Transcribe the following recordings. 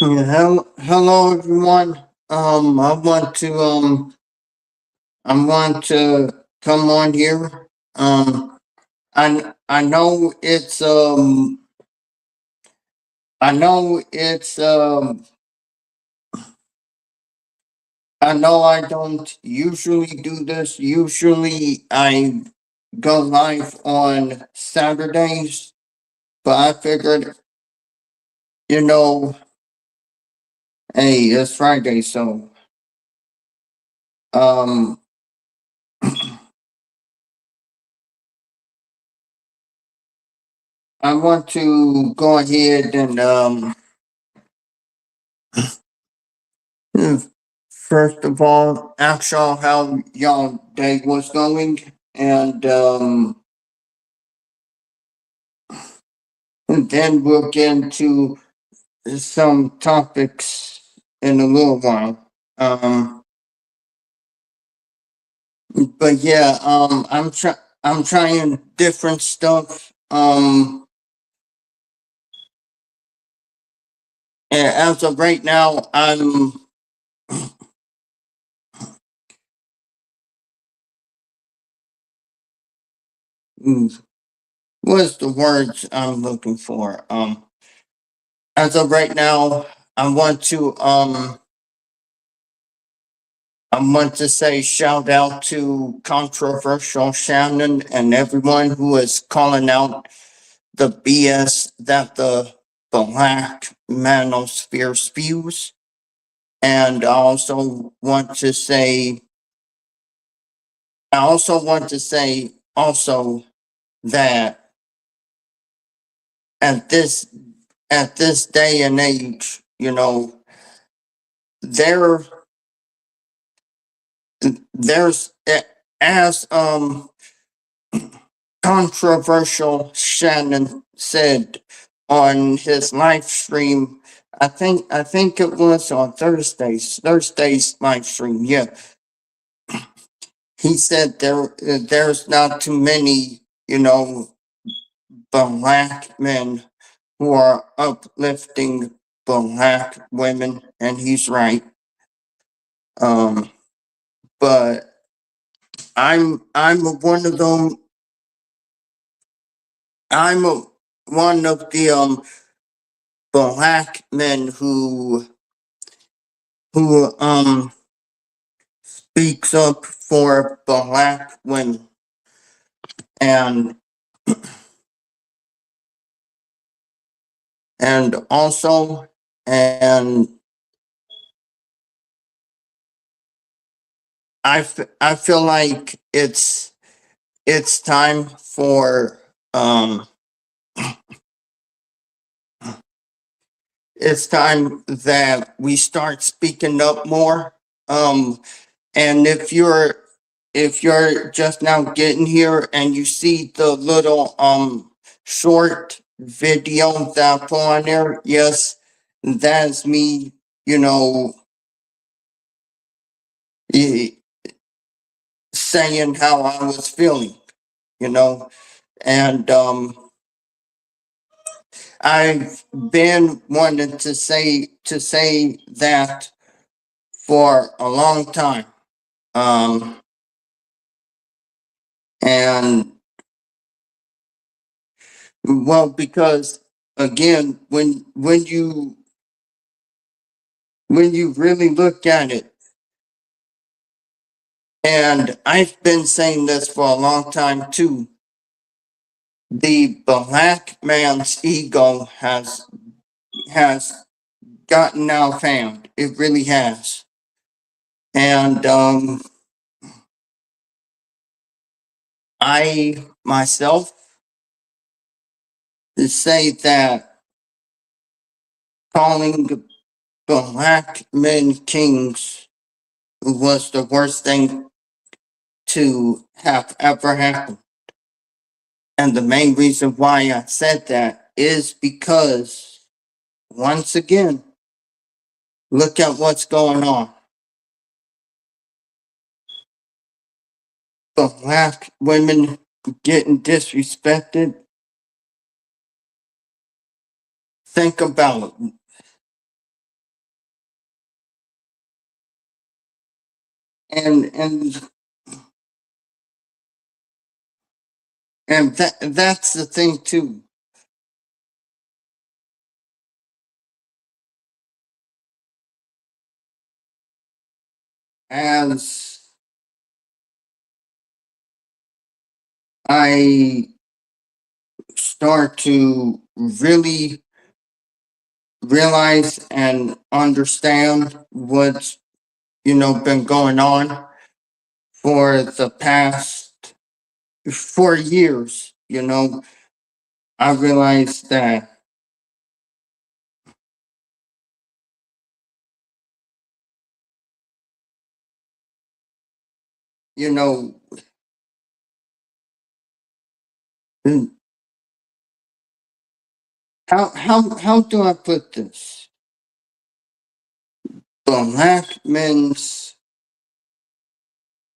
Yeah, hello everyone. I want to come on here. I know I know it's I know I don't usually do this. Usually I go live on Saturdays, but I figured, you know, hey, it's Friday, so um I want to go ahead and first of all, ask y'all how y'all day was going, and then we'll get into some topics in a little while. But yeah, I'm trying different stuff. And as of right now, what's the words I'm looking for? As of right now, I want to um I want to say shout out to controversial Shannon and everyone who is calling out the BS that the black manosphere spews. And I also want to say also that at this at this day and age, there there's as controversial Shannon said on his live stream. I think it was on Thursday's live stream. Yeah, he said there's not too many, black men who are uplifting black women, and he's right. Um, but I'm one of them. I'm one of the black men who speaks up for black women, and also, and I feel like it's time for it's time that we start speaking up more. And if you're just now getting here and you see the little short video that I put on there, yes, that's me, eh, saying how I was feeling, you know, and I've been wanting to say that for a long time. Um, and well, because again, when you really look at it, and I've been saying this for a long time too, the black man's ego has gotten out of hand. It really has. And I myself say that calling black men kings was the worst thing to have ever happened. And the main reason why I said that is because, once again, look at what's going on. Black women getting disrespected. Think about it. And that's the thing too. As I start to really realize and understand what's been going on for the past 4 years, I realized that you know how do I put this? Black men's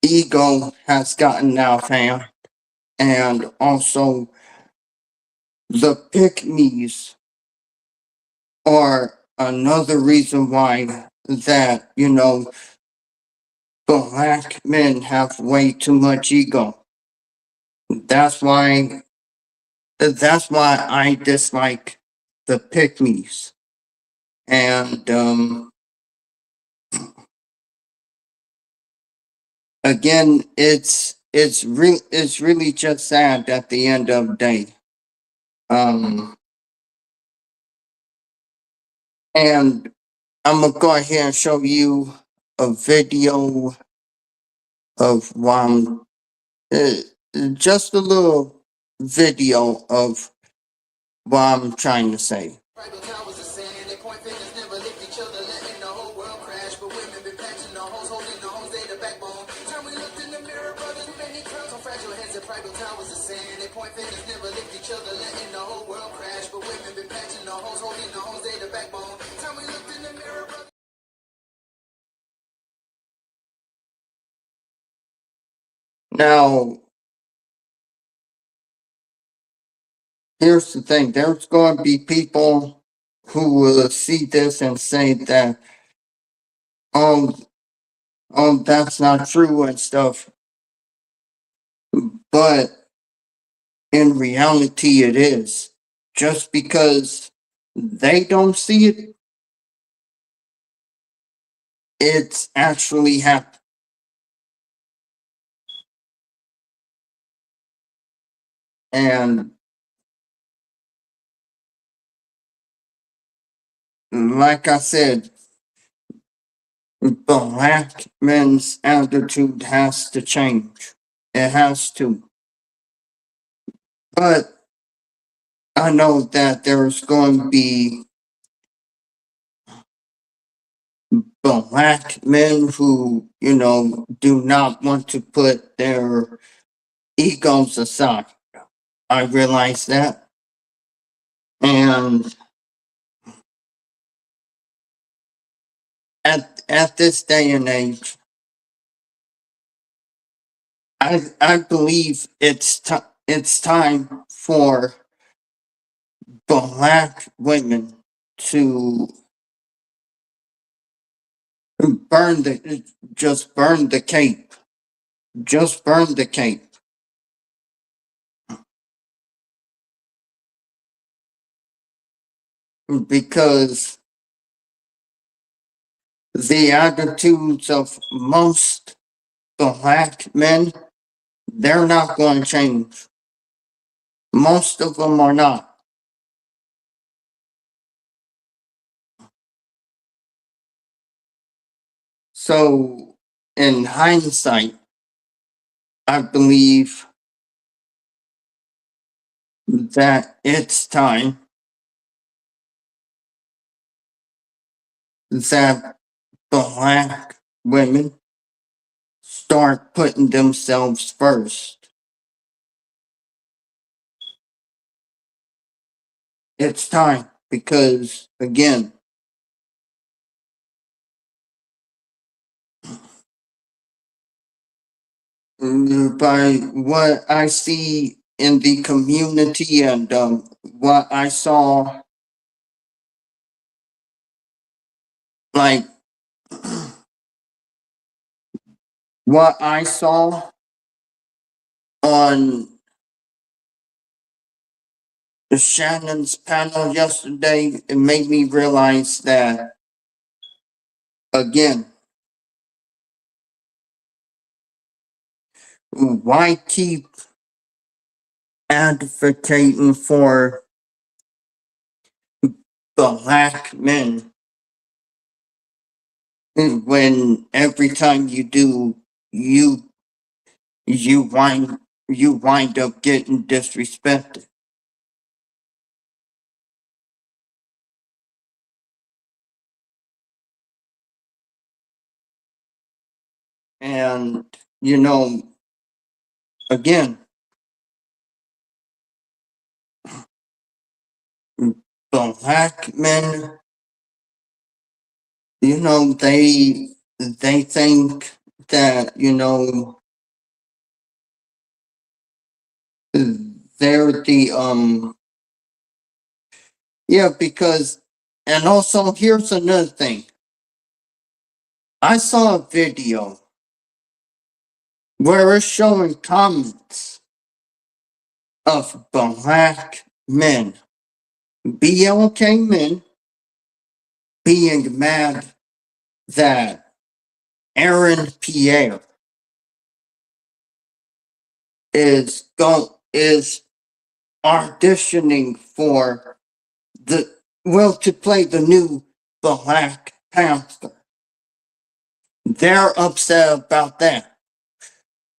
ego has gotten out of hand, and also the pick me's are another reason why that black men have way too much ego. That's why I dislike the pick me's. And again, it's really just sad at the end of the day. Um, and I'm gonna go ahead and show you a video of one, uh, just a little video of what I'm trying to say. Now, here's the thing. There's going to be people who will see this and say that, oh, that's not true and stuff. But in reality, it is. Just because they don't see it, it's actually happening. And like I said, black men's attitude has to change. It has to. But I know that there's going to be black men who, do not want to put their egos aside. I realize that. And at this day and age, I believe it's time for black women to burn the just burn the cape. Just burn the cape. Because the attitudes of most black men, they're not going to change. Most of them are not. So, in hindsight, I believe that it's time that Black women start putting themselves first. It's time because, again, by what I see in the community and what I saw, like what I saw on Shannon's panel yesterday, it made me realize that, again, why keep advocating for Black men when every time you do, you you wind you wind up getting disrespected? And you know, again, Black men, they think that they're the yeah, because, and also here's another thing. I saw a video where it's showing comments of Black men, BLK men, being mad that Aaron Pierre is auditioning for to play the new Black Panther. They're upset about that.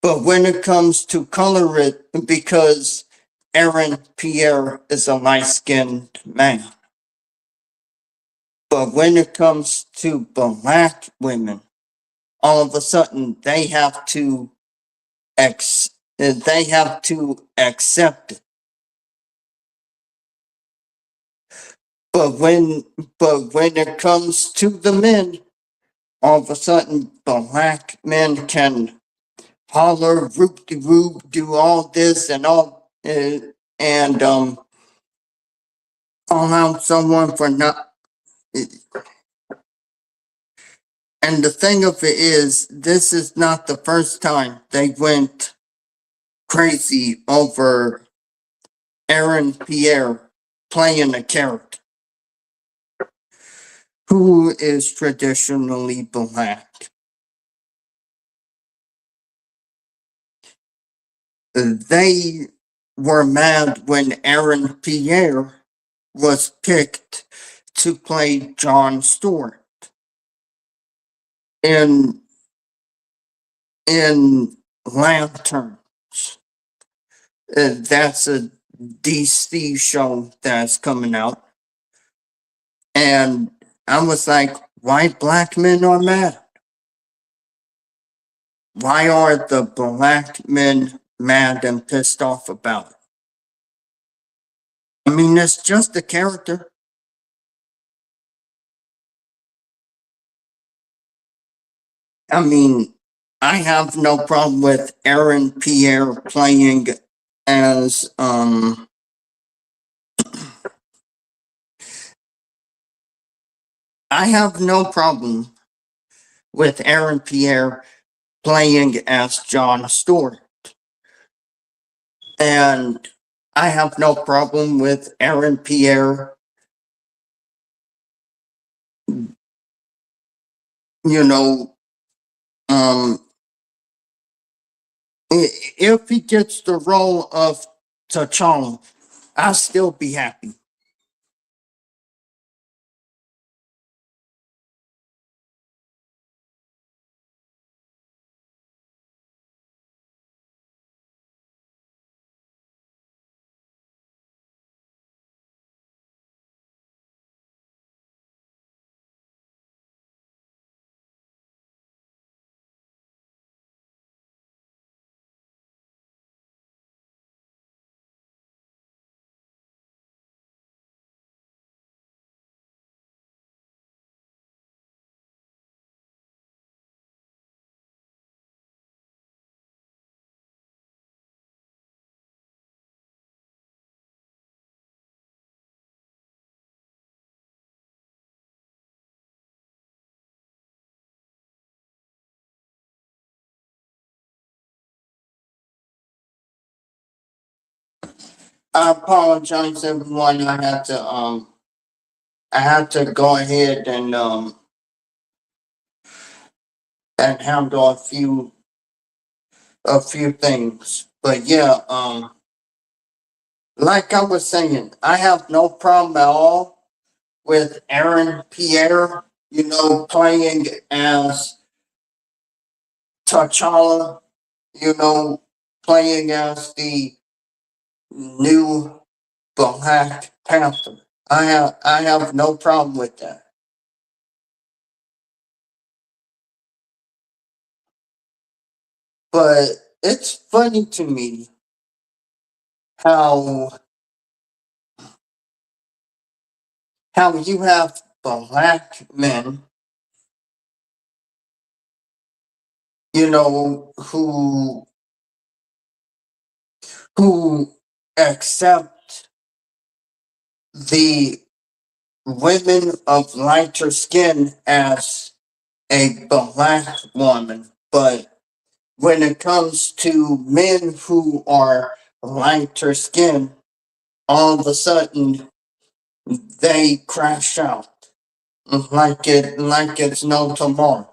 But when it comes to color it, because Aaron Pierre is a light skinned man. But when it comes to Black women, all of a sudden they have to accept it. But when it comes to the men, all of a sudden Black men can holler, whoop de whoop, do all this and all, and call out someone for not. And the thing of it is, this is not the first time they went crazy over Aaron Pierre playing a character who is traditionally Black. They were mad when Aaron Pierre was picked to play John Stewart in in Lanterns. That's a DC show that's coming out, and I was like, why Black men are mad? Why are the Black men mad and pissed off about it? I mean, it's just a character. I mean, I have no problem with Aaron Pierre playing as I have no problem with Aaron Pierre playing as John Stewart. And I have no problem with Aaron Pierre, you know, um, if he gets the role of T'Challa, I'll still be happy. I apologize, everyone. I had to go ahead and handle a few things. But yeah, like I was saying, I have no problem at all with Aaron Pierre, playing as T'Challa, playing as the new Black Panther. I have no problem with that. But it's funny to me how how you have black men, who who accept the women of lighter skin as a black woman, but when it comes to men who are lighter skin, all of a sudden they crash out like it's no tomorrow.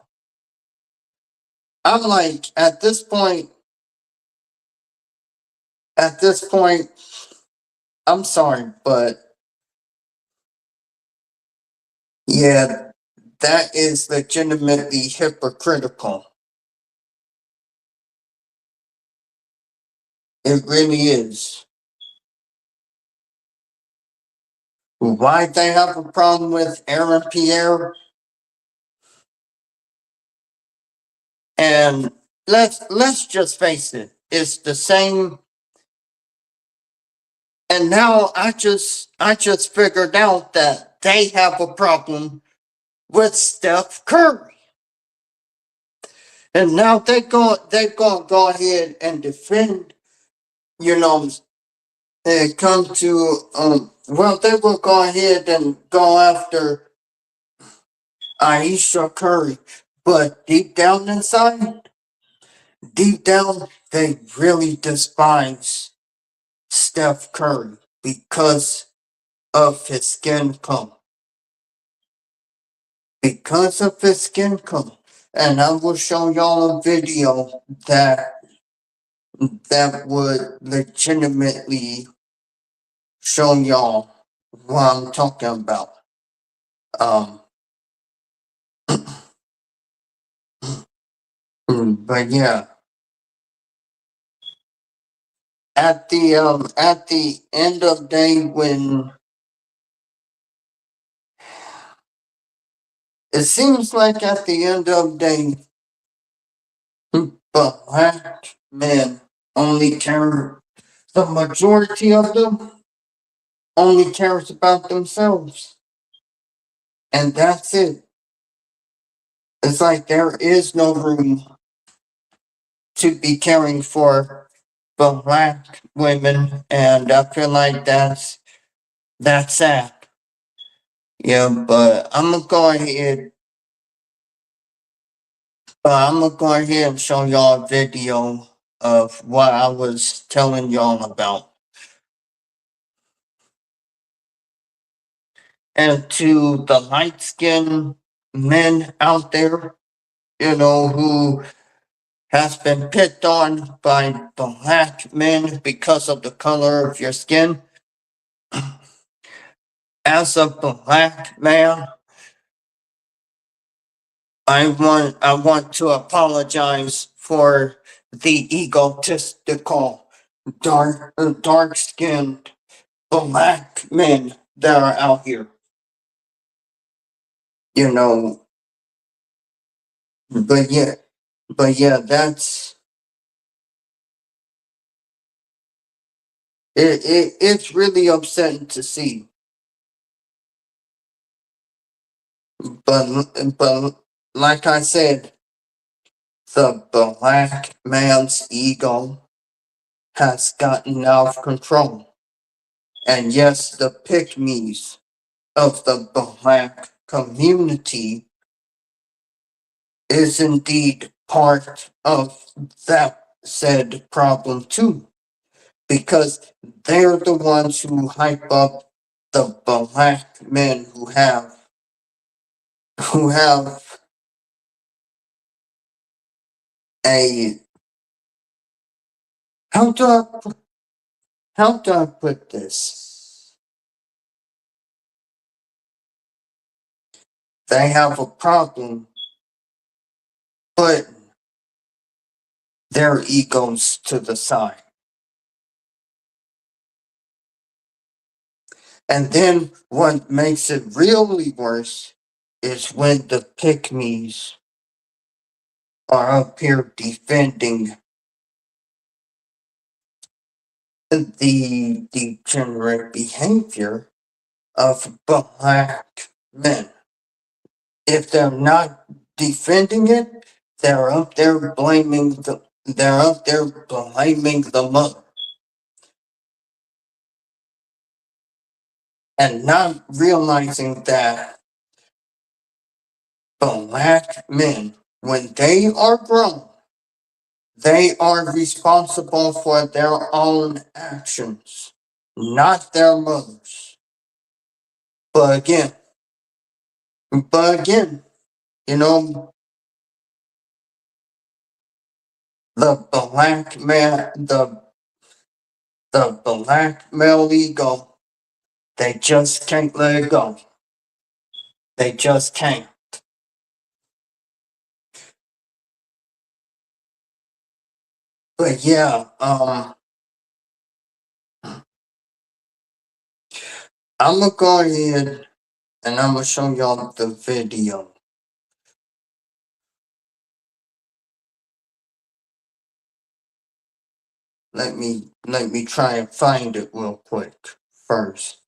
I'm like, at this point, I'm sorry, but yeah, that is legitimately hypocritical. It really is. Why they have a problem with Aaron Pierre? And let's just face it, it's the same. And now I just figured out that they have a problem with Steph Curry. And now they go ahead and defend, you know, come to well, they will go ahead and go after Aisha Curry. But deep down, they really despise Steph Curry because of his skin color. Because of his skin color. And I will show y'all a video that would legitimately show y'all what I'm talking about. Um, but yeah, at the end of the day, when it seems like at the end of the day, black men only care. The majority of them only cares about themselves, and that's it. It's like there is no room to be caring for black women, and I feel like that's sad. Yeah, but I'm gonna go ahead and show y'all a video of what I was telling y'all about. And to the light skinned men out there, who has been picked on by black men because of the color of your skin. As a black man, I want to apologize for the egotistical dark skinned black men that are out here. You know, but yeah, that's it's really upsetting to see. But like I said, the black man's ego has gotten out of control. And yes, the pick me's of the black community is indeed part of that said problem too. because they're the ones who hype up the black men who have a how do I how do I put this? They have a problem, but their egos to the side. And then what makes it really worse is when the pick-me's are up here defending the degenerate behavior of black men. If they're not defending it, they're up there blaming the mother and not realizing that black men, when they are grown, they are responsible for their own actions, not their mothers. But again, but again, you know, the black man, the black male ego, they just can't let it go. They just can't. But yeah, I'm gonna go ahead and I'm gonna show y'all the video. Let me try and find it real quick first.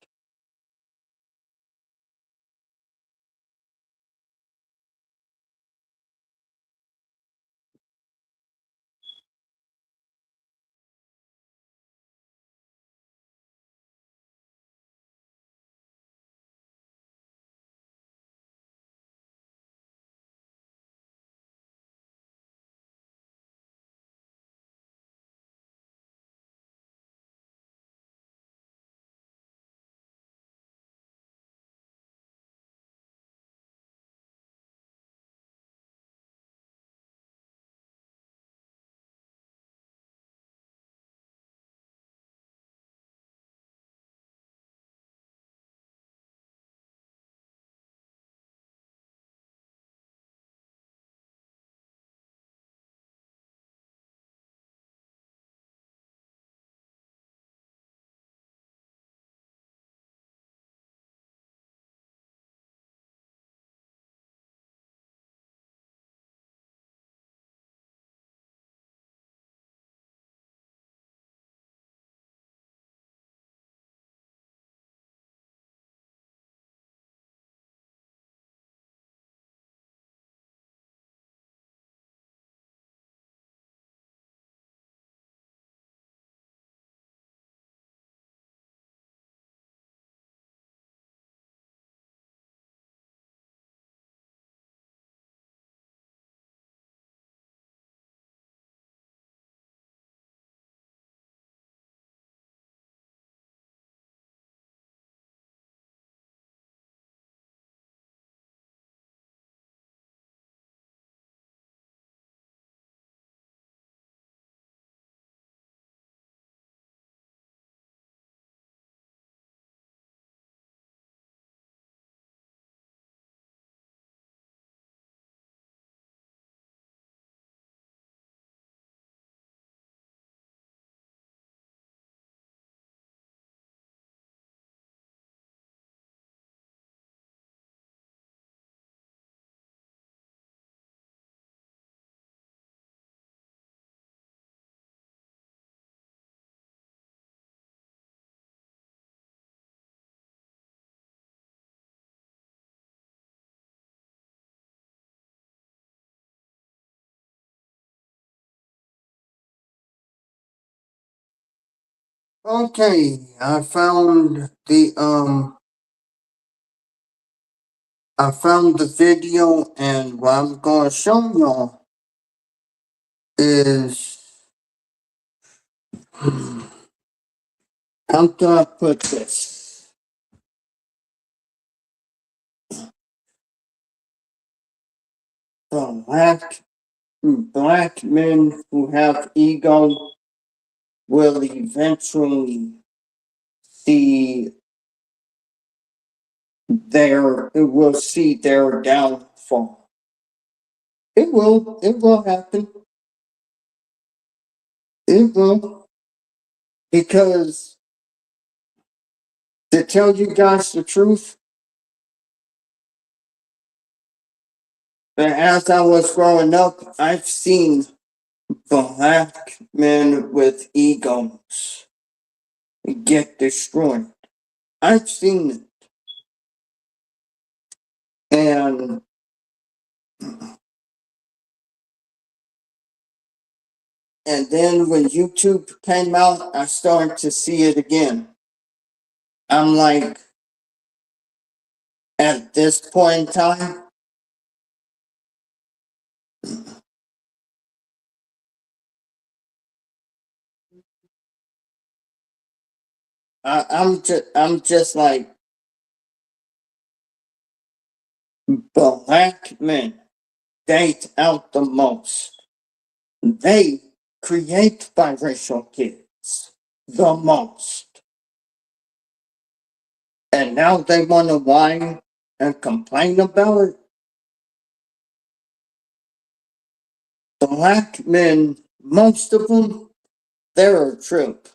Okay, I found the video, and what I'm gonna show y'all is I'm gonna put this. Black men who have ego will eventually see their downfall. It will happen. It will. Because to tell you guys the truth, that as I was growing up, I've seen black men with egos get destroyed. I've seen it. And then when YouTube came out, I started to see it again. I'm like, at this point in time, I'm just like, black men date out the most. They create biracial kids the most. And now they want to whine and complain about it. Black men, most of them, they're a trip.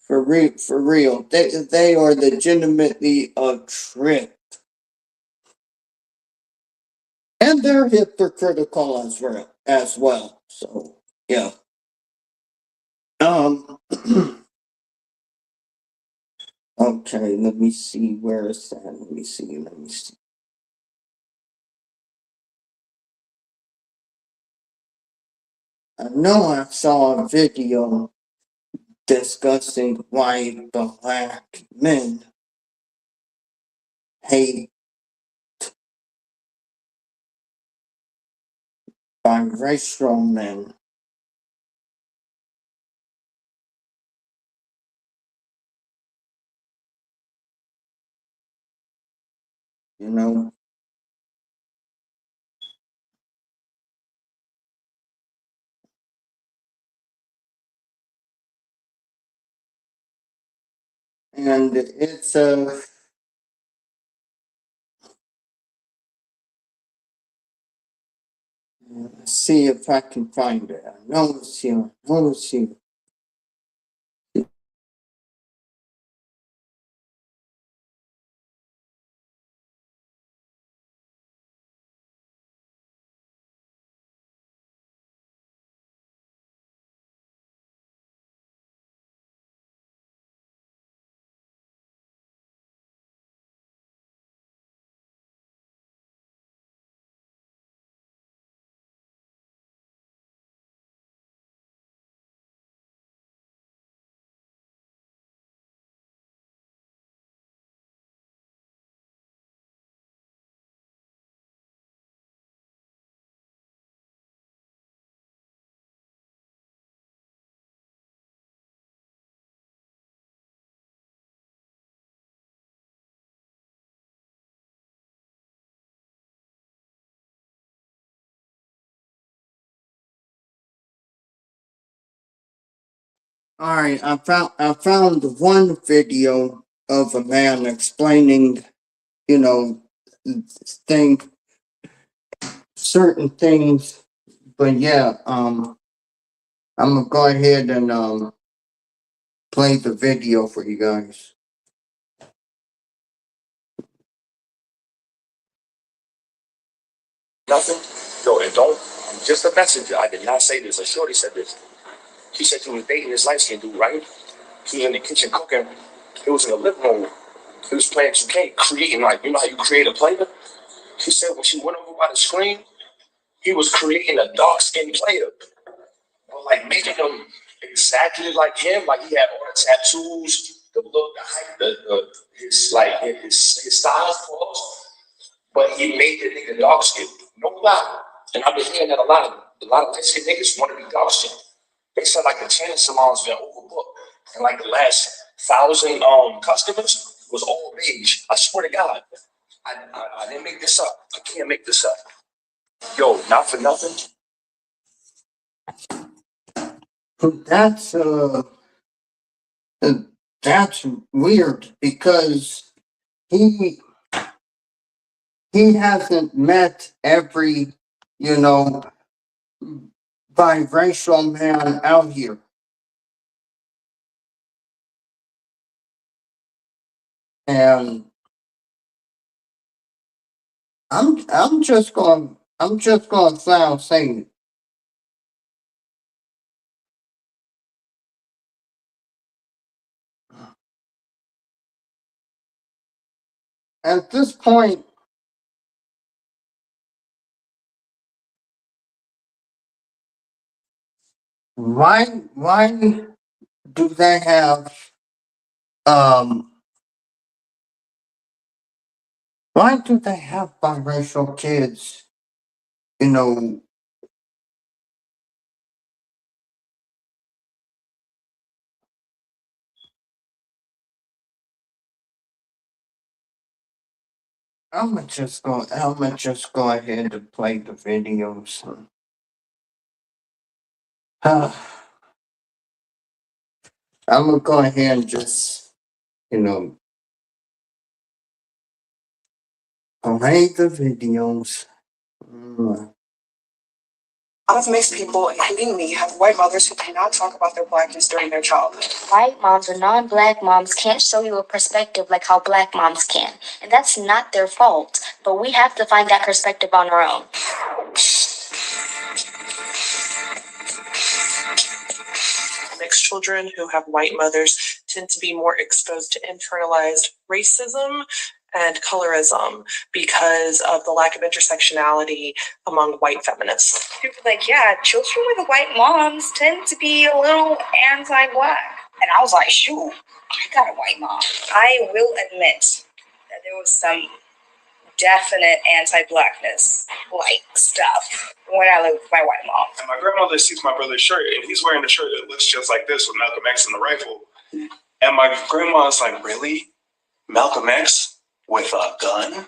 For real. They are legitimately a trip. And they're hypocritical as well. So yeah. Um okay, let me see where it's at. Let me see. I know I saw a video discussing why black men hate biracial men. You know, and it's let's see if I can find it. I know it's here. I know it's here. All right, I found one video of a man explaining, you know, thing certain things. But yeah, I'm gonna go ahead and play the video for you guys. Nothing? No, and don't. I'm just a messenger. I did not say this. A shorty said this. She said she was dating this light skinned dude, right? She was in the kitchen cooking. It was in the living room. He was playing 2K, creating, like, you know how you create a player? She said when she went over by the screen, he was creating a dark skinned player. But like making him exactly like him. Like he had all the tattoos, the look, the height, his like his style, of course. But he made the nigga dark skinned. No lie. And I've been hearing that a lot. A lot of light niggas want to be dark skinned. They said like the tanning salons been overbooked in like the last 1,000 customers was all beige. I swear to God. I didn't make this up. I can't make this up. Yo, not for nothing. That's that's weird because he he hasn't met every, you know, biracial man out here. And I'm just gonna sound saying it. At this point, why do they have um why do they have biracial kids? You know, I'm just go ahead and play the videos. I'm gonna go ahead and just, you know, play the videos. Mm. A lot of mixed people, including me, have white mothers who cannot talk about their blackness during their childhood. White moms or non-black moms can't show you a perspective like how black moms can. And that's not their fault, but we have to find that perspective on our own. Mixed children who have white mothers tend to be more exposed to internalized racism and colorism because of the lack of intersectionality among white feminists. People are like, yeah, children with white moms tend to be a little anti-black. And I was like, shoot, I got a white mom. I will admit that there was some definite anti-blackness like stuff when I lived with my white mom. And my grandmother sees my brother's shirt, and he's wearing a shirt that looks just like this with Malcolm X and the rifle. And my grandma's like, really? Malcolm X with a gun?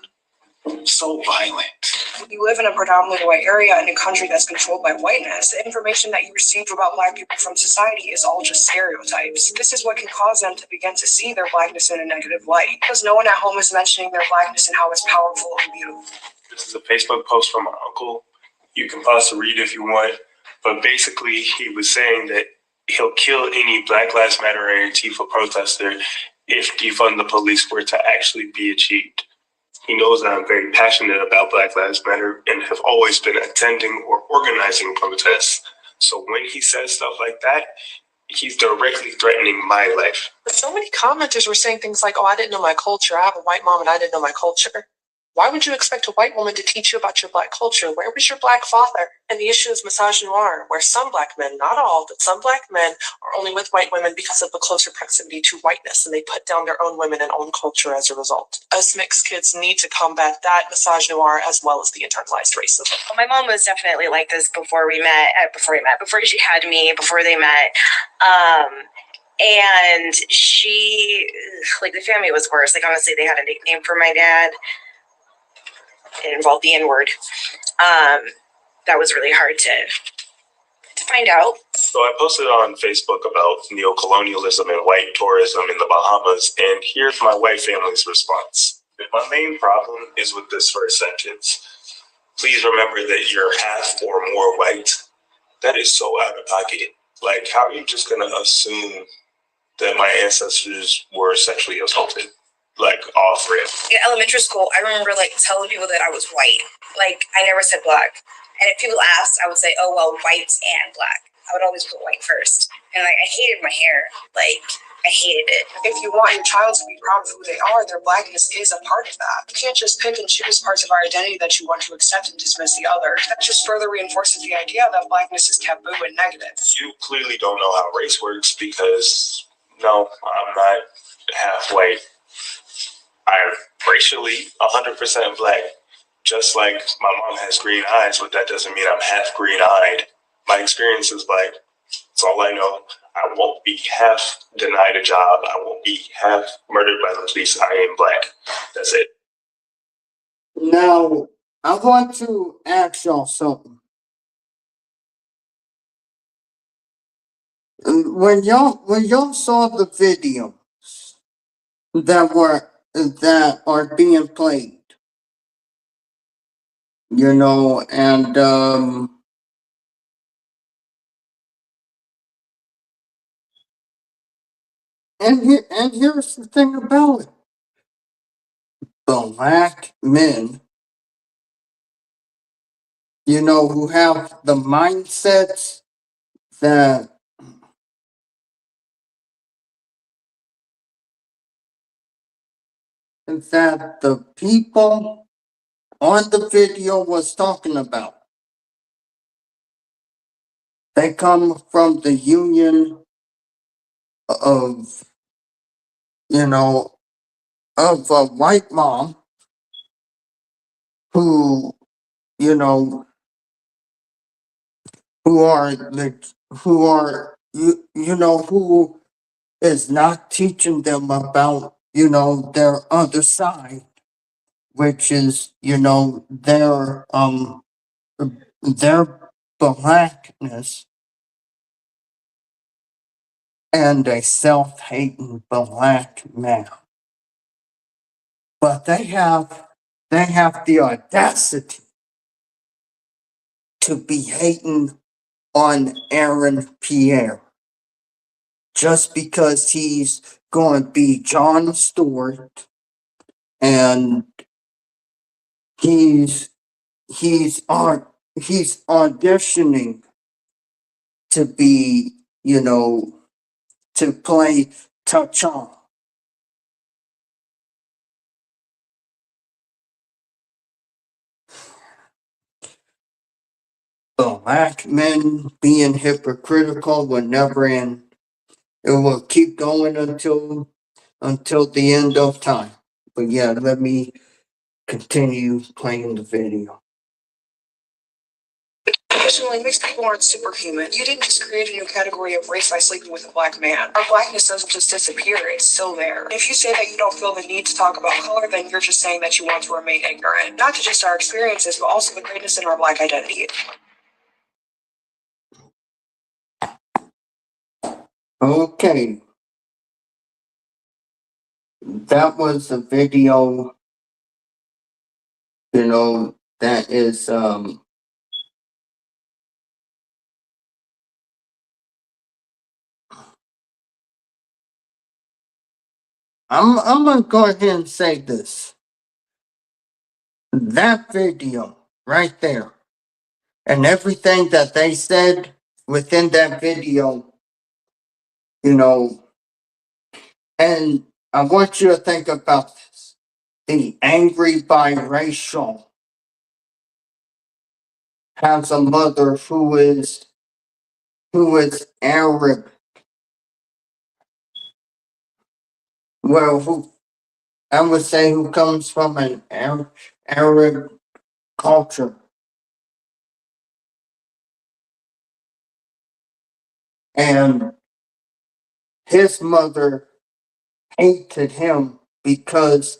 So violent. You live in a predominantly white area in a country that's controlled by whiteness. The information that you receive about black people from society is all just stereotypes. This is what can cause them to begin to see their blackness in a negative light, because no one at home is mentioning their blackness and how it's powerful and beautiful. This is a Facebook post from my uncle. You can pause to read if you want. But basically, he was saying that he'll kill any Black Lives Matter or Antifa protester if defund the police were to actually be achieved. He knows that I'm very passionate about Black Lives Matter and have always been attending or organizing protests. So when he says stuff like that, he's directly threatening my life. But so many commenters were saying things like, oh, I didn't know my culture. I have a white mom and I didn't know my culture. Why would you expect a white woman to teach you about your black culture? Where was your black father? And the issue is misogynoir, where some black men, not all, but some black men are only with white women because of the closer proximity to whiteness, and they put down their own women and own culture as a result. Us mixed kids need to combat that misogynoir as well as the internalized racism. Well, my mom was definitely like this before she had me, before they met. And she, like, the family was worse. Like, honestly, they had a nickname for my dad. It involved the N-word. That was really hard to find out. So I posted on Facebook about neocolonialism and white tourism in the Bahamas, and here's my white family's response. My main problem is with this first sentence. Please remember that you're half or more white. That is so out of pocket. Like, how are you just gonna assume that my ancestors were sexually assaulted? Like, off rip. In elementary school, I remember like telling people that I was white. Like, I never said black. And if people asked, I would say, oh, well, white and black. I would always put white first. And like, I hated my hair. Like, I hated it. If you want your child to be proud of who they are, their blackness is a part of that. You can't just pick and choose parts of our identity that you want to accept and dismiss the other. That just further reinforces the idea that blackness is taboo and negative. You clearly don't know how race works because, no, I'm not half white. I'm racially 100% black. Just like my mom has green eyes, but that doesn't mean I'm half green-eyed. My experience is black. That's all I know. I won't be half denied a job. I won't be half murdered by the police. I am black. That's it. Now, I want to ask y'all something. When y'all saw the videos that are being played, you know, and here's the thing about it. Black men, you know, who have the mindsets that the people on the video was talking about. They come from the union of, you know, of a white mom who, you know, who are you know, who is not teaching them about, you know, their other side, which is, you know, their blackness, and a self-hating black man. But they have the audacity to be hating on Aaron Pierre just because he's going to be Jon Stewart, and he's auditioning to be, you know, to play T'Challa. Black men being hypocritical will never end. It will keep going until the end of time. But yeah, let me continue playing the video. Additionally, mixed people aren't superhuman. You didn't just create a new category of race by sleeping with a black man. Our blackness doesn't just disappear, it's still there. If you say that you don't feel the need to talk about color, then you're just saying that you want to remain ignorant. Not to just our experiences, but also the greatness in our black identity. Okay. That was a video, you know, that is I'm gonna go ahead and say this. That video right there and everything that they said within that video, you know, and I want you to think about this. The angry biracial has a mother who is Arab. Well, who I would say who comes from an Arab culture. And his mother hated him because,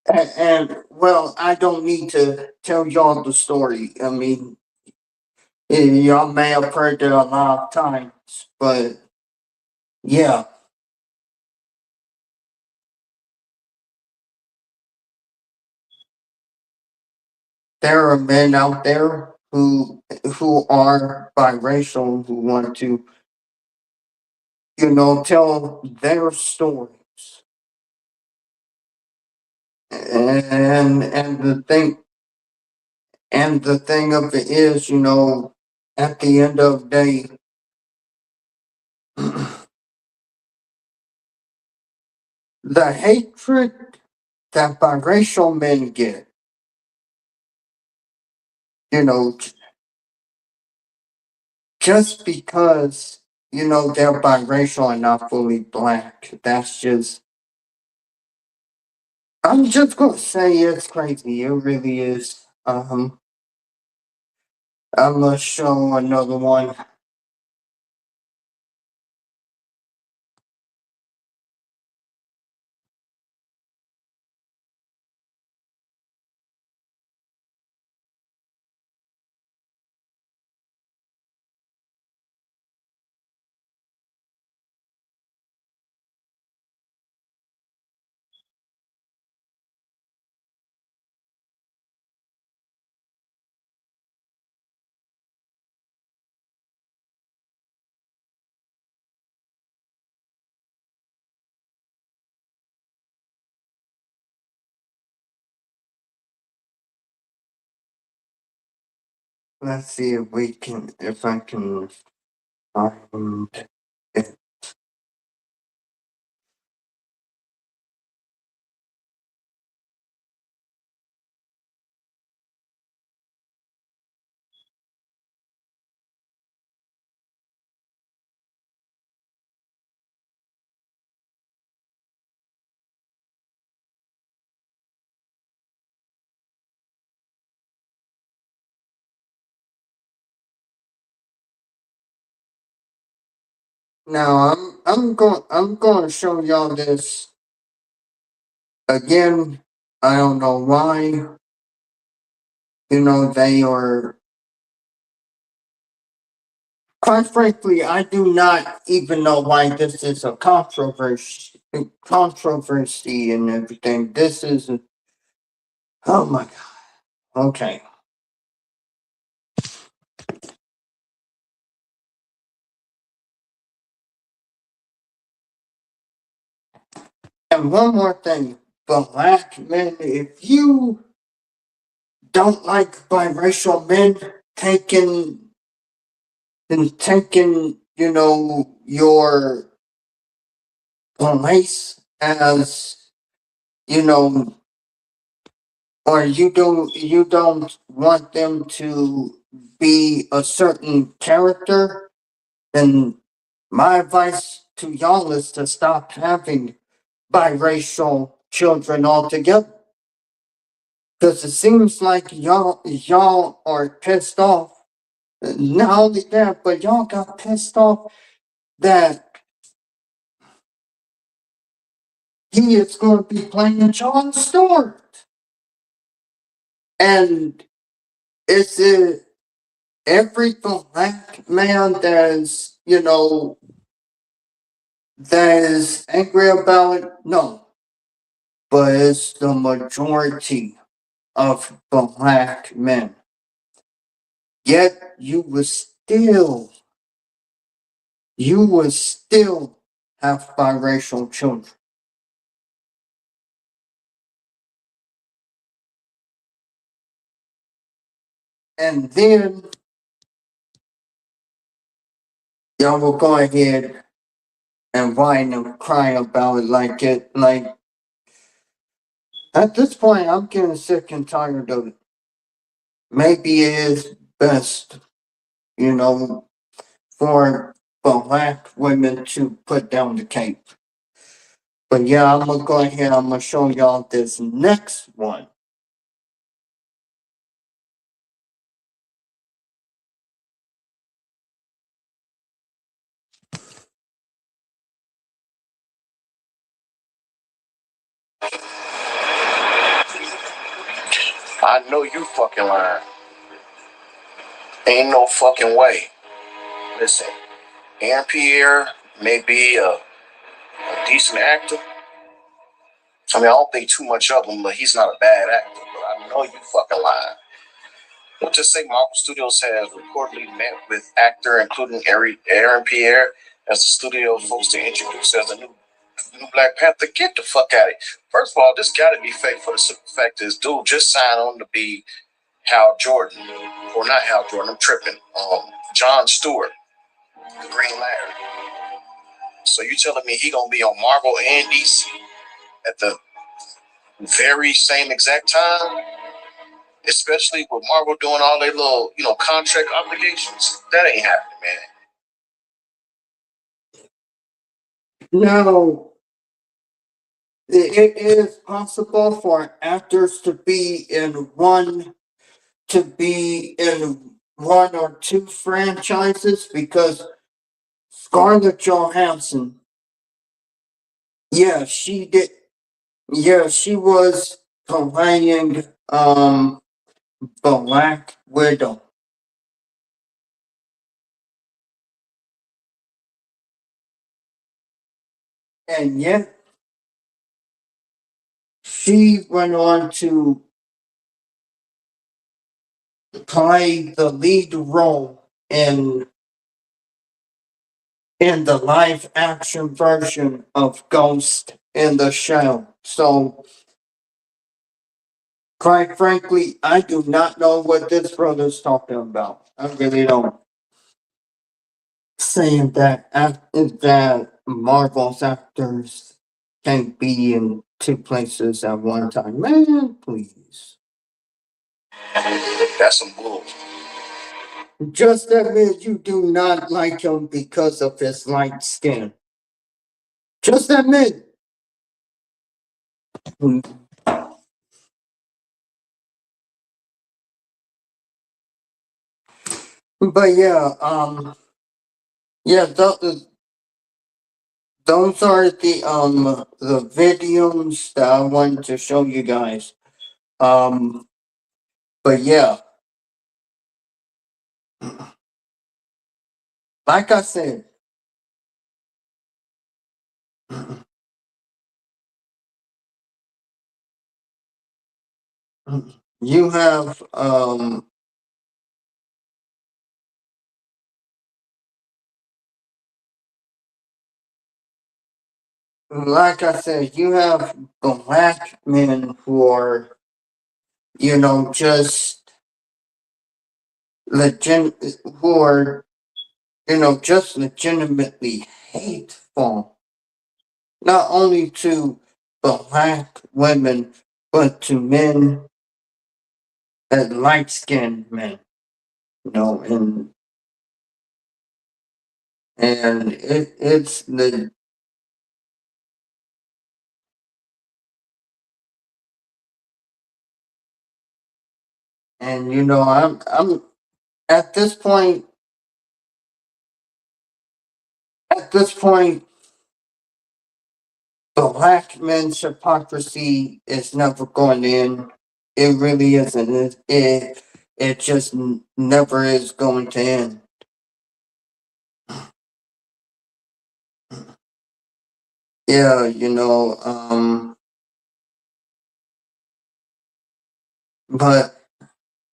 and well, I don't need to tell y'all the story. I mean, y'all may have heard it a lot of times, but yeah. There are men out there who are biracial who want to, you know, tell their stories. And the thing of it is, you know, at the end of the day, the hatred that biracial men get, you know, just because, you know, they're biracial and not fully black, that's just, I'm just gonna say it's crazy. It really is. I'm gonna show another one. let's see if I can find it. Now I'm going to show y'all this again. I don't know why. They are. Quite frankly, I do not even know why this is a controversy and everything. This is. Oh my God. Okay. And one more thing, black men, if you don't like biracial men taking, your place as, you know, or you don't want them to be a certain character, then my advice to y'all is to stop having biracial children altogether. Because it seems like y'all are pissed off. Not only that, but y'all got pissed off that he is going to be playing John Stewart. And is it every black man that is angry about it? No. But it's the majority of black men. Yet you would still have biracial children. And then y'all will go ahead and whine and cry about it like at this point I'm getting sick and tired of it. Maybe it is best, for black women to put down the cape. But yeah, I'm gonna go ahead, I'm gonna show y'all this next one. I know you fucking lying. Ain't no fucking way. Listen, Aaron Pierre may be a decent actor. I mean, I don't think too much of him, but he's not a bad actor. But I know you fucking lying. We'll just say Marvel Studios has reportedly met with actor including Aaron Pierre as the studio folks to introduce as a new Black Panther. Get the fuck out of it. First of all, this gotta be fake for the simple fact this dude just signed on to be Hal Jordan, or not Hal Jordan, I'm tripping. John Stewart, Green Lantern. So you telling me he gonna be on Marvel and DC at the very same exact time? Especially with Marvel doing all their little, contract obligations. That ain't happening, man. Now, it is possible for actors to be in one or two franchises because Scarlett Johansson, yeah, she did. Yeah, she was playing Black Widow. And yet she went on to play the lead role in the live action version of Ghost in the Shell. So Quite frankly, I do not know what this brother's talking about. I really don't. Saying that that Marvel's actors can't be in two places at one time. Man, please. That's some bull. Just admit you do not like him because of his light skin. Just admit. But yeah, yeah, those are the videos that I wanted to show you guys. But yeah, like I said, you have like I said, you have black men who are, just legit, who are, just legitimately hateful, not only to black women, but to men and light skinned men, and it's the, and I'm at this point, at this point, black men's hypocrisy is never going to end. It really isn't. It just never is going to end. Yeah, but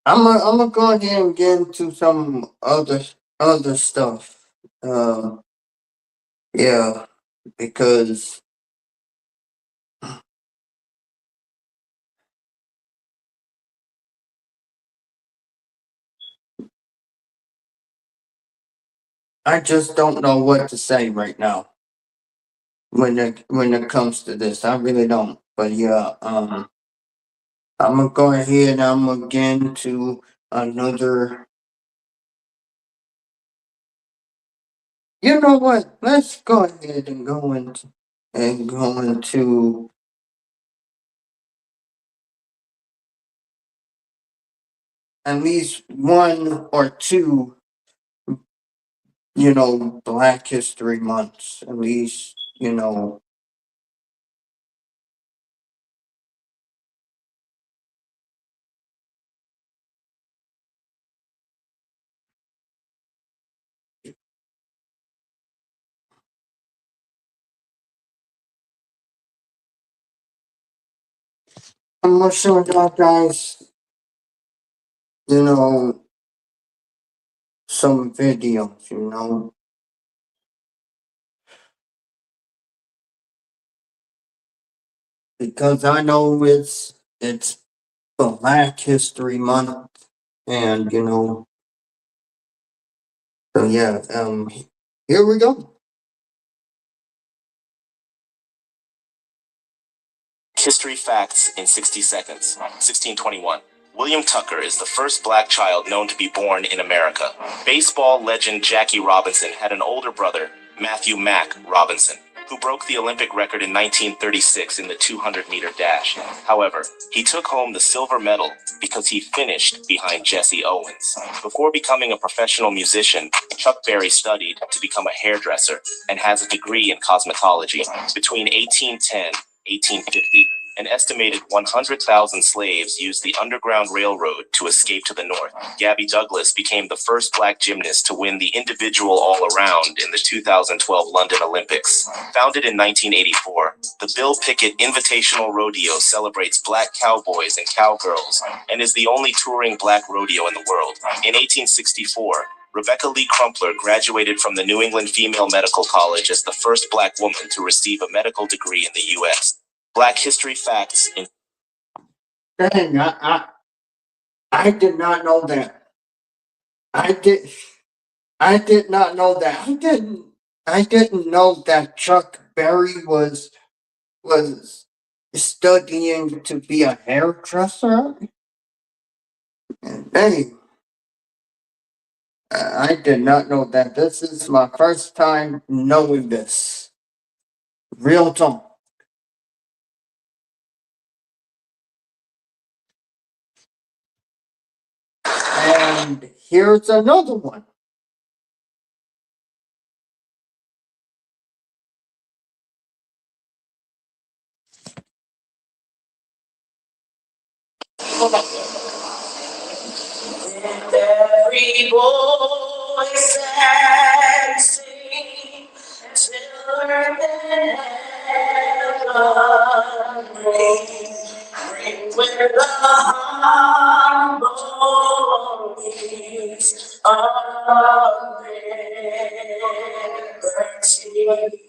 I'm gonna go ahead and get into some other stuff. Yeah, because I just don't know what to say right now when it comes to this. I really don't. But yeah, I'm gonna go ahead. I'm gonna get into another. You know what? Let's go ahead and go into at least one or two, Black History Months. At least, I'm gonna show y'all guys, you know, some videos, because I know it's Black History Month, and so yeah, here we go. History facts in 60 seconds. 1621. William Tucker is the first black child known to be born in America. Baseball legend Jackie Robinson had an older brother, Matthew Mack Robinson, who broke the Olympic record in 1936 in the 200-meter dash. However, he took home the silver medal because he finished behind Jesse Owens. Before becoming a professional musician, Chuck Berry studied to become a hairdresser and has a degree in cosmetology. Between 1810 and 1850, an estimated 100,000 slaves used the Underground Railroad to escape to the north. Gabby Douglas became the first black gymnast to win the individual all-around in the 2012 London Olympics. Founded in 1984, the Bill Pickett Invitational Rodeo celebrates black cowboys and cowgirls and is the only touring black rodeo in the world. In 1864, Rebecca Lee Crumpler graduated from the New England Female Medical College as the first black woman to receive a medical degree in the U.S. Black History Facts in Dang, I did not know that. I did not know that. I didn't know that Chuck Berry was studying to be a hairdresser. And dang, I did not know that. This is my first time knowing this. Real talk. And here's another one. Every voice and sing till earth and heaven ring with the harmonies of liberty.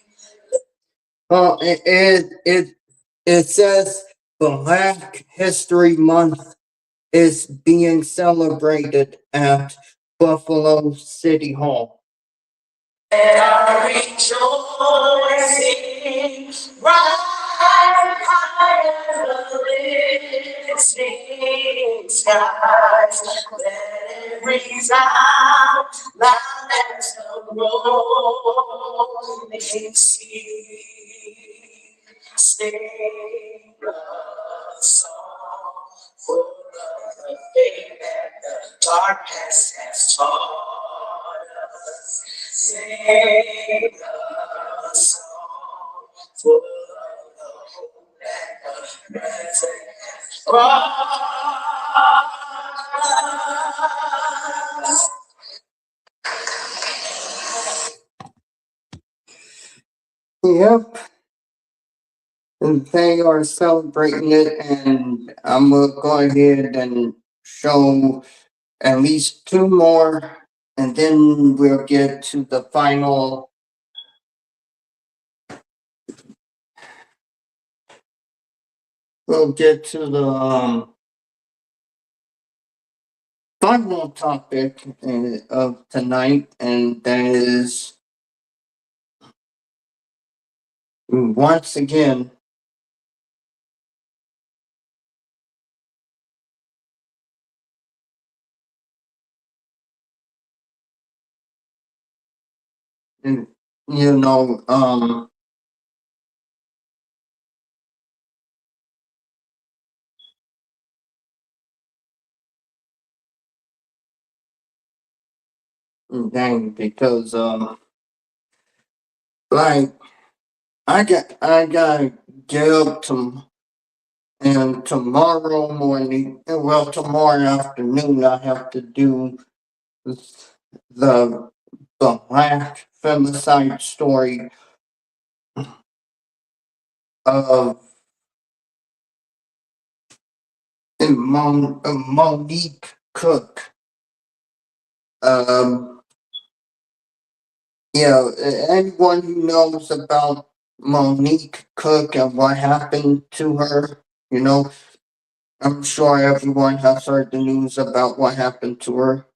Well, it says Black History Month is being celebrated at Buffalo City Hall. And are rejoicing, rise high as the listening skies. Let it resound loud as the rolling sea. Sing a song full of the faith that the darkness has taught us. Sing a song full of the hope that the present has brought us. Yep. And they are celebrating it, and I'm gonna go ahead and show at least two more, and then we'll get to the final. We'll get to the final topic of tonight, and that is once again. You know, dang, because like I gotta get up to, and tomorrow morning, well, tomorrow afternoon, I have to do the black femicide story of Monique Cook. Um, yeah, anyone who knows about Monique Cook and what happened to her, you know, I'm sure everyone has heard the news about what happened to her.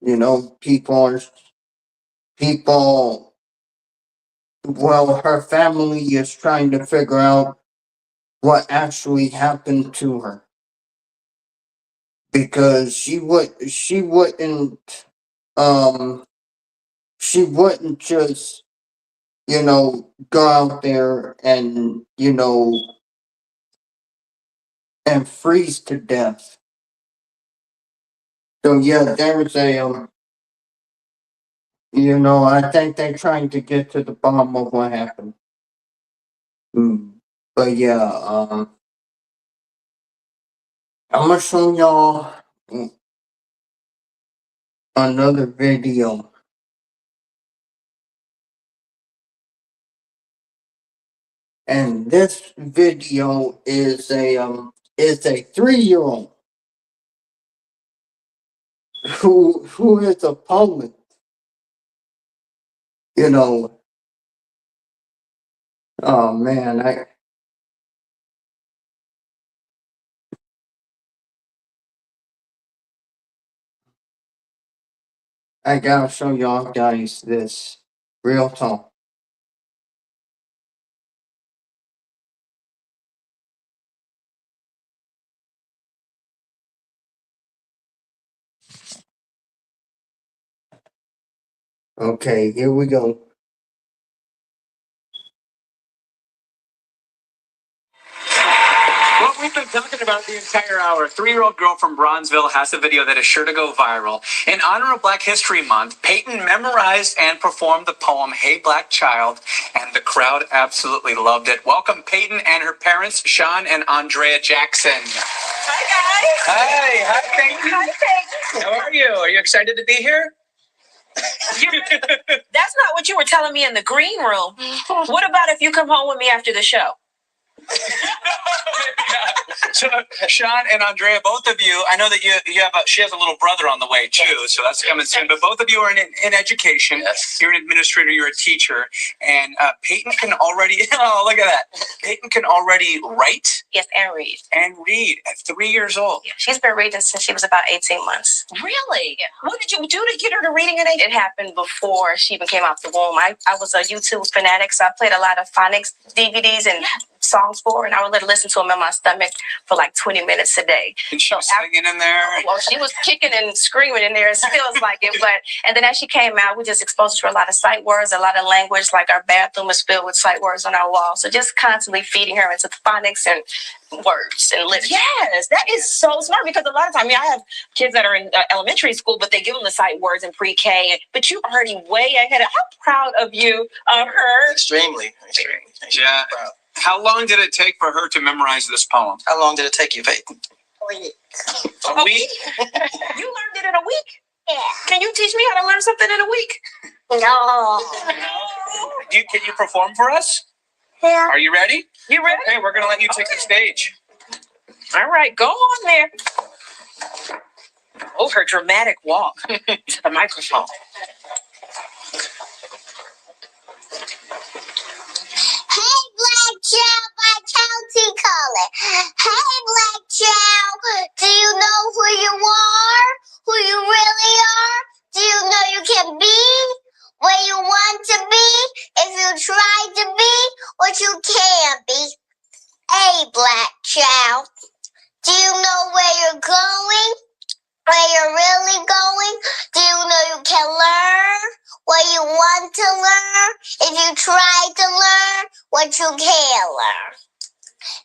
You know, people, well, her family is trying to figure out what actually happened to her. Because um, she wouldn't just, you know, go out there and, you know, and freeze to death. So yeah, there's a, you know, I think they're trying to get to the bottom of what happened. But yeah, I'm gonna show y'all another video. And this video is a 3-year-old who is a poet. You know, oh man, I gotta show y'all guys this. Real talk. Okay, here we go. What we've been talking about the entire hour. 3-year-old girl from Bronzeville has a video that is sure to go viral. In honor of Black History Month, Peyton memorized and performed the poem Hey Black Child, and the crowd absolutely loved it. Welcome Peyton and her parents, Sean and Andrea Jackson. Hi, guys. Hi Peyton. Hi, Peyton. How are you? Are you excited to be here? That's not what you were telling me in the green room. What about if you come home with me after the show? So, Sean and Andrea, both of you, I know that she has a little brother on the way too, so that's coming soon. But both of you are in education. Yes. You're an administrator. You're a teacher, and Peyton can already. Oh, look at that! Peyton can already write Yes, and read. and read at 3 years old. Yeah, she's been reading since she was about 18 months. Really? What did you do to get her to reading at 18? It happened before she even came out the womb. I was a YouTube fanatic, so I played a lot of phonics DVDs and songs for her, and I would let her listen to them in my stomach for like 20 minutes a day. And she was singing in there. Well, she was kicking and screaming in there. It feels like it, and then as she came out, we just exposed her to a lot of sight words, a lot of language. Like our bathroom is filled with sight words on our wall, so just constantly feeding her into phonics and words and literature. Yes, that is so smart because a lot of times, I mean, I have kids that are in elementary school, but they give them the sight words in pre-K. But you already way ahead. How proud of you, her. Extremely. Yeah. Proud. How long did it take for her to memorize this poem? How long did it take you, Peyton? A week. You learned it in a week? Yeah. Can you teach me how to learn something in a week? No. Can you perform for us? Yeah. Are you ready? You ready? Okay, we're gonna let you take the stage. All right, go on there. Oh, her dramatic walk to the microphone. Hey, black child, by county color. Hey, black child, do you know who you are? Who you really are? Do you know you can be where you want to be if you try to be what you can be? Hey, black child, do you know where you're going? Where you're really going? Do you know you can learn what you want to learn if you try to learn what you can learn?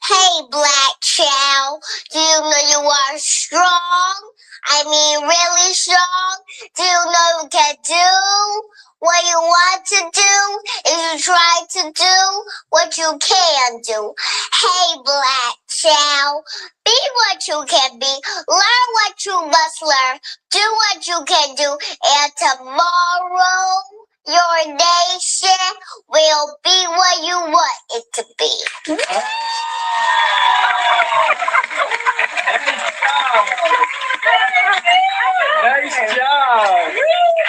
Hey, black child, do you know you are strong? I mean, really strong? Do you know you can do what you want to do if you try to do what you can do? Hey, black child, be what you can be, learn what you must learn, do what you can do, and tomorrow your nation will be what you want it to be. Nice job. Good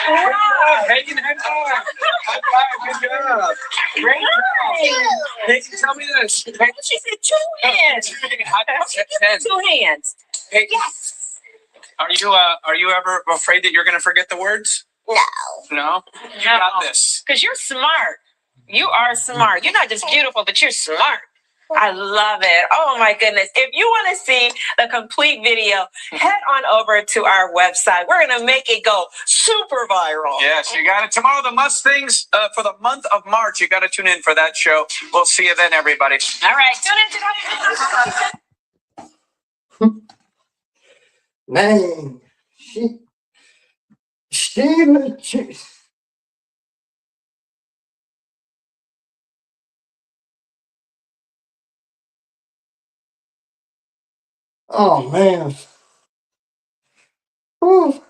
job. Peyton, high five. High five. Good job. Great job. Peyton, tell me this. Peyton, She said 2 hands. Two hands. Peyton, Yes. are you ever afraid that you're going to forget the words? No. No? You got this. Because you're smart. You are smart. You're not just beautiful, but you're smart. I love it. Oh my goodness. If you want to see the complete video, head on over to our website. We're going to make it go super viral. Yes, you got it. Tomorrow, the Must Things for the month of March. You got to tune in for that show. We'll see you then, everybody. All right. Tune into that. Man, she, oh man. Whew.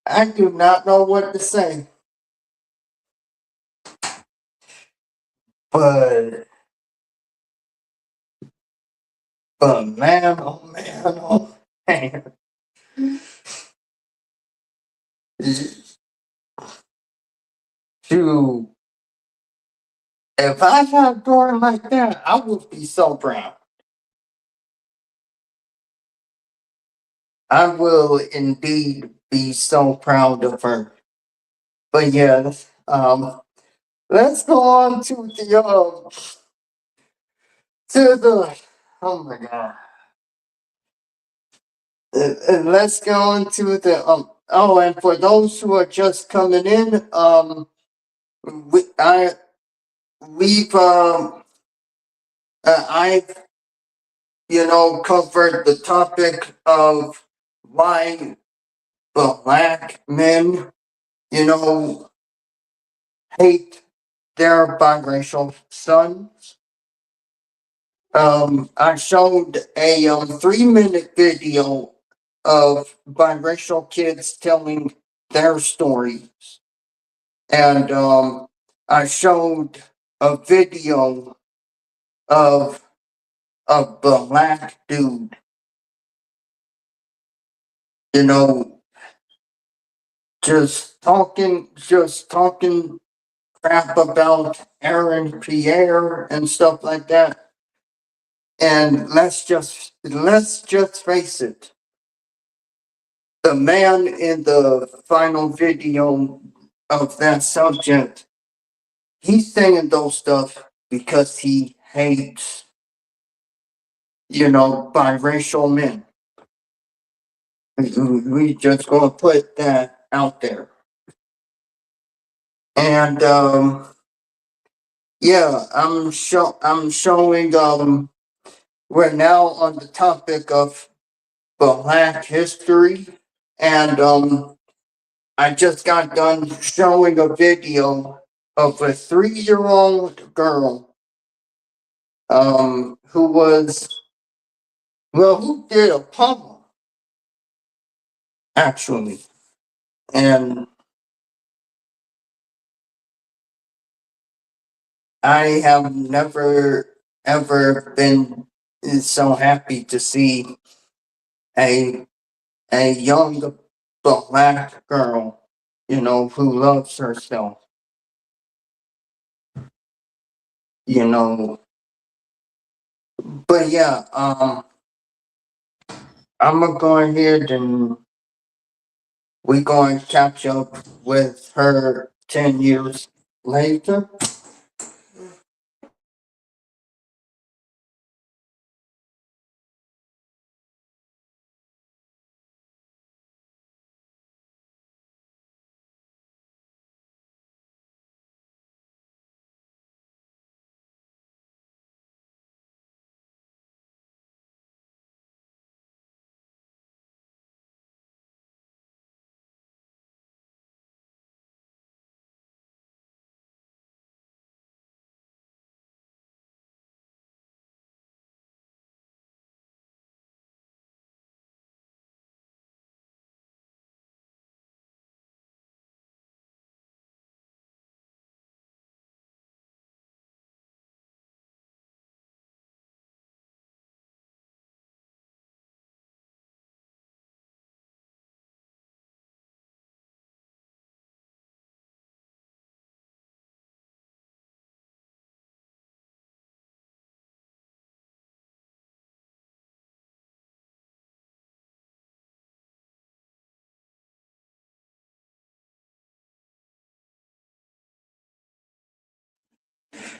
I do not know what to say. But man, oh man, oh man. Shoot. If I had a daughter like that, I would be so proud. I will indeed be so proud of her. But yeah, let's go on to the oh my god. Let's go on to the oh, and for those who are just coming in, we've I've covered the topic of why black men, hate their biracial sons. I showed a 3-minute video of biracial kids telling their stories. And I showed a video of a black dude, just talking crap about Aaron Pierre and stuff like that. And let's just face it. The man in the final video of that subject, he's saying those stuff because he hates, biracial men. We just gonna put that out there. And yeah, I'm showing we're now on the topic of Black history, and I just got done showing a video of a 3-year-old girl who did a poem actually, and I have never ever been so happy to see a young black girl, who loves herself, But yeah, I'm gonna go ahead and we're going to catch up with her 10 years later.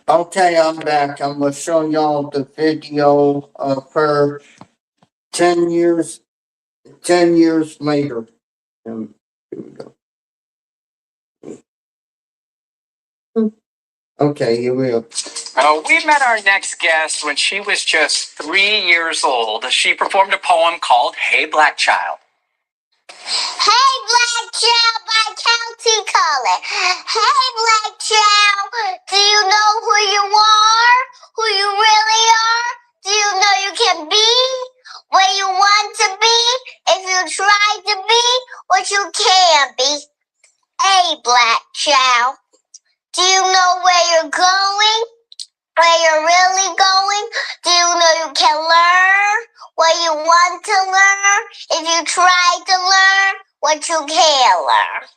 Okay, I'm back. I'm gonna show y'all the video of her 10 years later. Here we go. Okay, here we go. We met our next guest when she was just 3 years old. She performed a poem called Hey Black Child. Hey, black child by county color. Hey, black child, do you know who you are? Who you really are? Do you know you can be where you want to be if you try to be what you can be? Hey, black child, do you know where you're going? Where you're really going? Do you know you can learn what you want to learn if you try to learn what you can learn?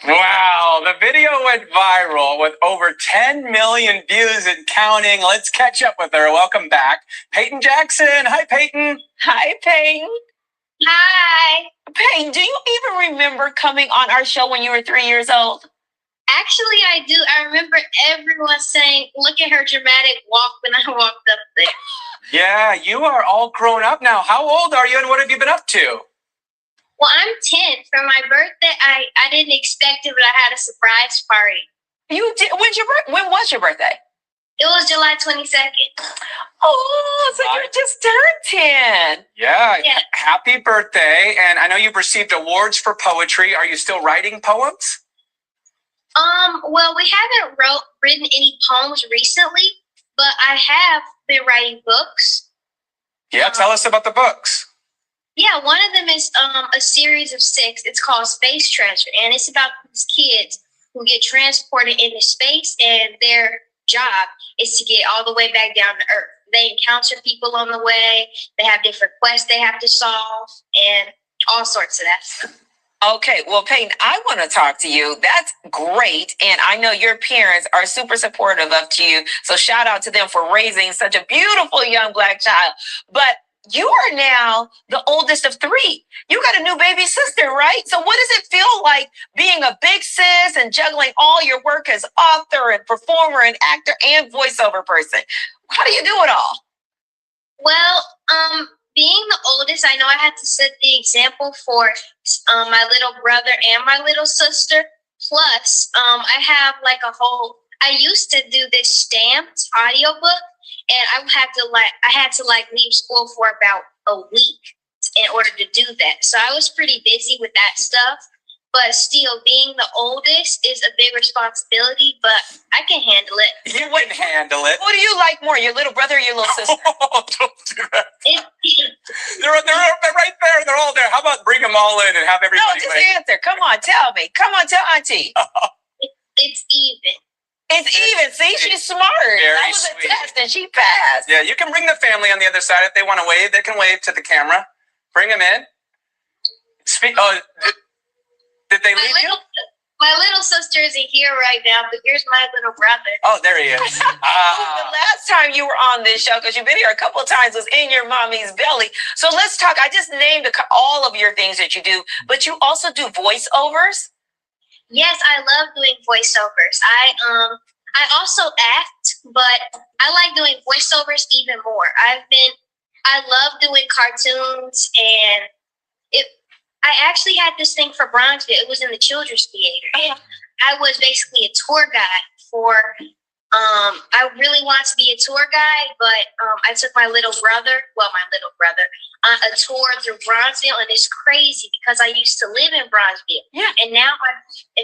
Wow, the video went viral with over 10 million views and counting. Let's catch up with her. Welcome back, Peyton Jackson. Hi, Peyton. Hi, Peyton. Hi. Peyton, do you even remember coming on our show when you were 3 years old? Actually, I do. I remember everyone saying, look at her dramatic walk when I walked up there. Yeah, you are all grown up now. How old are you and what have you been up to? Well, I'm 10. For my birthday, I didn't expect it, but I had a surprise party. You did? When was your birthday? It was July 22nd. Oh, so you just turned 10. Yeah, Yeah. Happy birthday. And I know you've received awards for poetry. Are you still writing poems? Well, we haven't written any poems recently, but I have been writing books. Yeah, tell us about the books. Yeah, one of them is a series of 6. It's called Space Treasure, and it's about these kids who get transported into space, and their job is to get all the way back down to Earth. They encounter people on the way. They have different quests they have to solve, and all sorts of that stuff. Okay, well, Peyton, I want to talk to you. That's great. And I know your parents are super supportive of you. So shout out to them for raising such a beautiful young Black child. But you are now the oldest of 3. You got a new baby sister, right? So what does it feel like being a big sis and juggling all your work as author and performer and actor and voiceover person? How do you do it all? Well, being the oldest, I know I had to set the example for my little brother and my little sister. Plus, I have like I used to do this stamped audiobook, and I had to leave school for about a week in order to do that. So I was pretty busy with that stuff. But still, being the oldest is a big responsibility, but I can handle it. You can handle it. What do you like more, your little brother or your little sister? Oh, don't do that. They're right there. They're all there. How about bring them all in and have everybody? No, just answer. Come on, tell me. Come on, tell Auntie. It's even. It's even. See, she's smart. Very that was sweet. a test, and she passed. Yeah, you can bring the family on the other side if they want to wave. They can wave to the camera. Bring them in. Speak. Oh, did they leave you? My little sister isn't here right now, but here's my little brother. Oh, there he is. The last time you were on this show, because you've been here a couple of times, was in your mommy's belly. So let's talk. I just named all of your things that you do, but you also do voiceovers. Yes, I love doing voiceovers. I also act, but I like doing voiceovers even more. I love doing cartoons, and I actually had this thing for Bronzeville. It was in the Children's Theater. I was basically a tour guide for, I really wanted to be a tour guide, but I took my little brother, a tour through Bronzeville, and it's crazy because I used to live in Bronzeville. Yeah. And now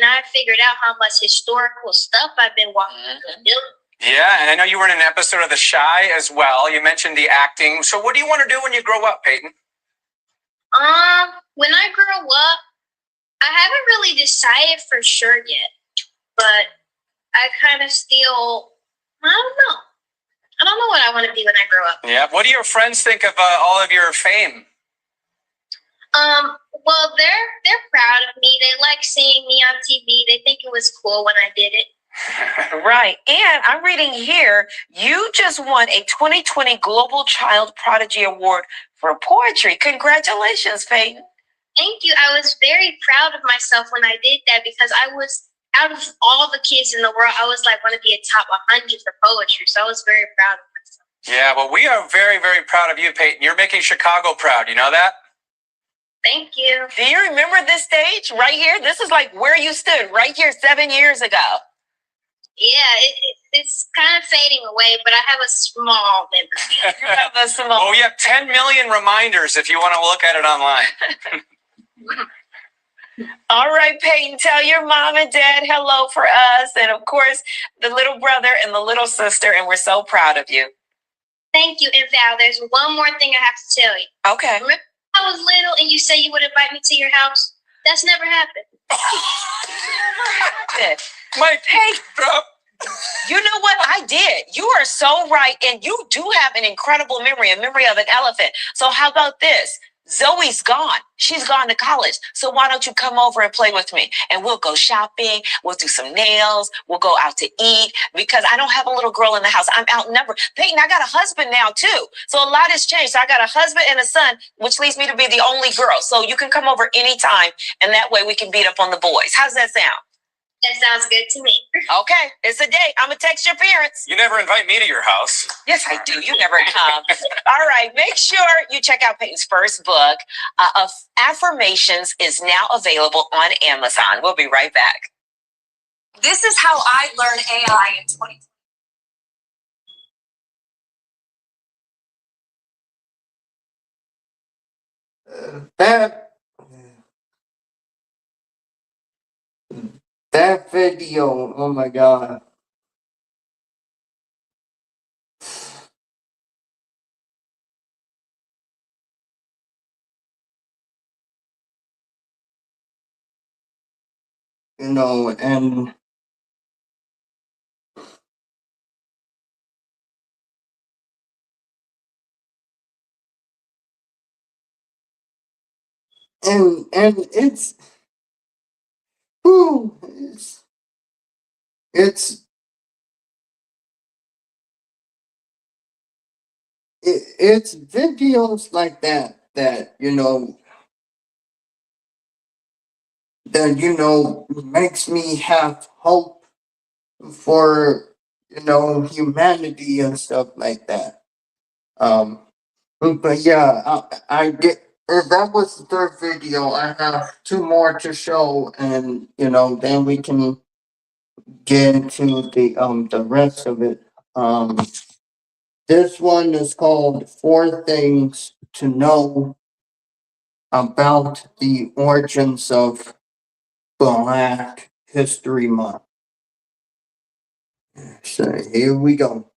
I figured out how much historical stuff I've been walking through. Yeah, and I know you were in an episode of The Chi as well. You mentioned the acting. So what do you want to do when you grow up, Peyton? When I grow up, I haven't really decided for sure yet, but I kind of still, I don't know. I don't know what I want to be when I grow up. Yeah. What do your friends think of all of your fame? Well, they're proud of me. They like seeing me on TV. They think it was cool when I did it. Right. And I'm reading here, you just won a 2020 Global Child Prodigy Award for poetry. Congratulations, Peyton. Thank you. I was very proud of myself when I did that because I was, out of all the kids in the world, I was like one of the top 100 for poetry. So I was very proud of myself. Yeah, well, we are very, very proud of you, Peyton. You're making Chicago proud. You know that? Thank you. Do you remember this stage right here? This is like where you stood right here 7 years ago. Yeah, it's kind of fading away, but I have a small memory. Oh, we have 10 million reminders if you want to look at it online. All right, Peyton, tell your mom and dad hello for us. And of course, the little brother and the little sister. And we're so proud of you. Thank you. And Val, there's one more thing I have to tell you. Okay. Remember I was little and you said you would invite me to your house? That's never happened. Mike, hey, you know what? I did. You are so right. And you do have an incredible memory, a memory of an elephant. So how about this? Zoe's gone. She's gone to college. So why don't you come over and play with me? And we'll go shopping. We'll do some nails. We'll go out to eat because I don't have a little girl in the house. I'm outnumbered. Peyton, I got a husband now too. So a lot has changed. So I got a husband and a son, which leads me to be the only girl. So you can come over anytime. And that way we can beat up on the boys. How's that sound? That sounds good to me. Okay, it's a date. I'm going to text your parents. You never invite me to your house. Yes, I do. You never come. All right. Make sure you check out Peyton's first book of affirmations is now available on Amazon. We'll be right back. This is how I learned AI in 2020. That video, oh my God. You know, and it's, whew, it's it's videos like that makes me have hope for humanity and stuff like that. But yeah, I get. That was the third video. I have two more to show, and then we can get into the rest of it. This one is called 4 Things to Know About the Origins of Black History Month. So here we go.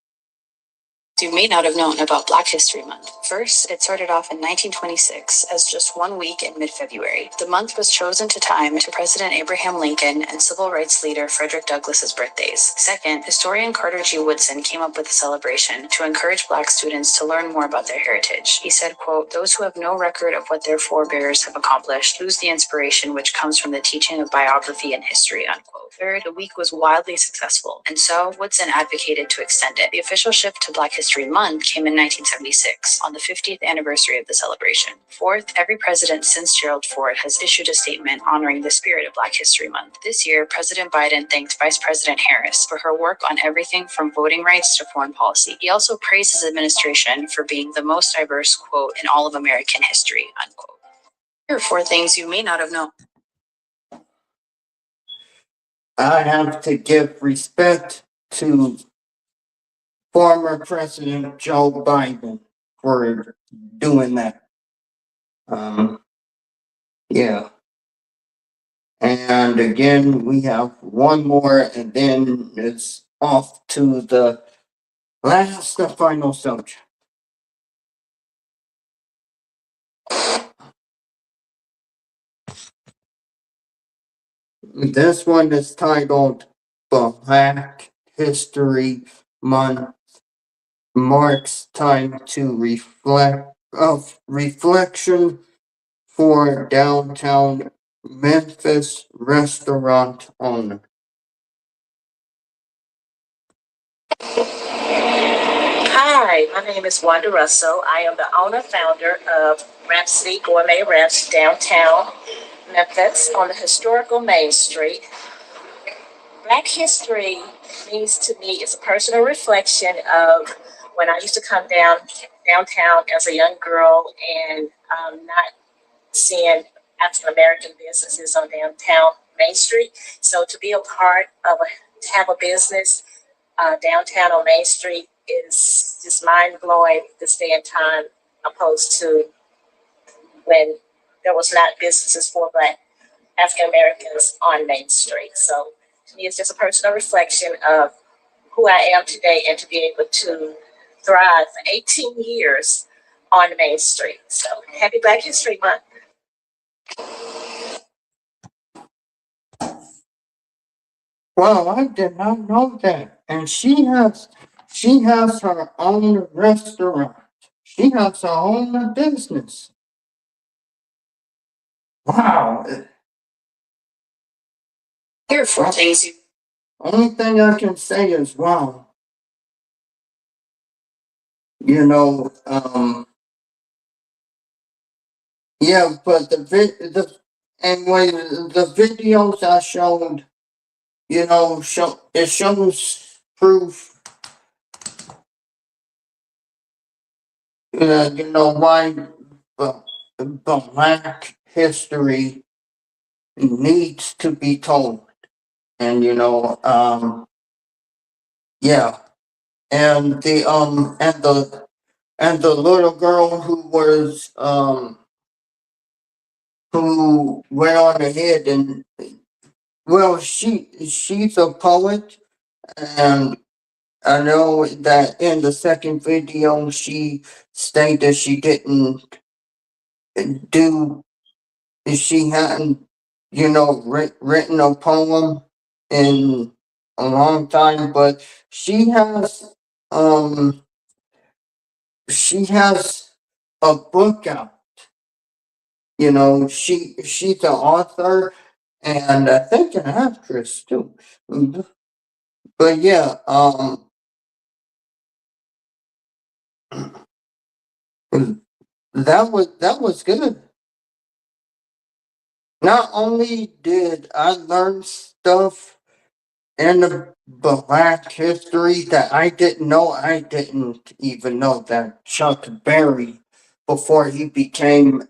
You may not have known about Black History Month. First, it started off in 1926 as just 1 week in mid-February. The month was chosen to time to President Abraham Lincoln and civil rights leader Frederick Douglass's birthdays. Second, historian Carter G. Woodson came up with a celebration to encourage Black students to learn more about their heritage. He said, quote, "Those who have no record of what their forebears have accomplished lose the inspiration which comes from the teaching of biography and history," unquote. Third, the week was wildly successful, and so Woodson advocated to extend it. The official shift to Black History Month came in 1976, on the 50th anniversary of the celebration. Fourth, every president since Gerald Ford has issued a statement honoring the spirit of Black History Month. This year, President Biden thanked Vice President Harris for her work on everything from voting rights to foreign policy. He also praised his administration for being the most diverse, quote, in all of American history, unquote. Here are 4 things you may not have known. I have to give respect to former President Joe Biden for doing that. Yeah. And again, we have one more, and then it's off to the last, the final subject. This one is titled Black History Month marks time to reflection for downtown Memphis restaurant owner. Hi, my name is Wanda Russell. I am the owner-founder of Rhapsody Gourmet Ranch downtown Memphis on the historical Main Street. Black history means to me is a personal reflection of when I used to come downtown as a young girl and not seeing African American businesses on downtown Main Street. So to be a part of to have a business downtown on Main Street is just mind blowing this day and time, opposed to when there was not businesses for Black African Americans on Main Street. So to me, it's just a personal reflection of who I am today and to be able to thrive for 18 years on Main Street. So happy Black History Month. Well, I did not know that. And she has her own restaurant. She has her own business. wow. Here are 4 things you. Only thing I can say is wow. You know, yeah, but anyway, the videos I showed, you know, it shows proof, you know, why Black history needs to be told. And, you know, yeah. And and the little girl who went on ahead and, well, she's a poet, and I know that in the second video she stated do she hadn't, you know, written a poem in a long time, but um she has a book out. You know, she's an author and I think an actress too. But yeah, that was good. Not only did I learn stuff in the Black history that I didn't even know that Chuck Berry, before he became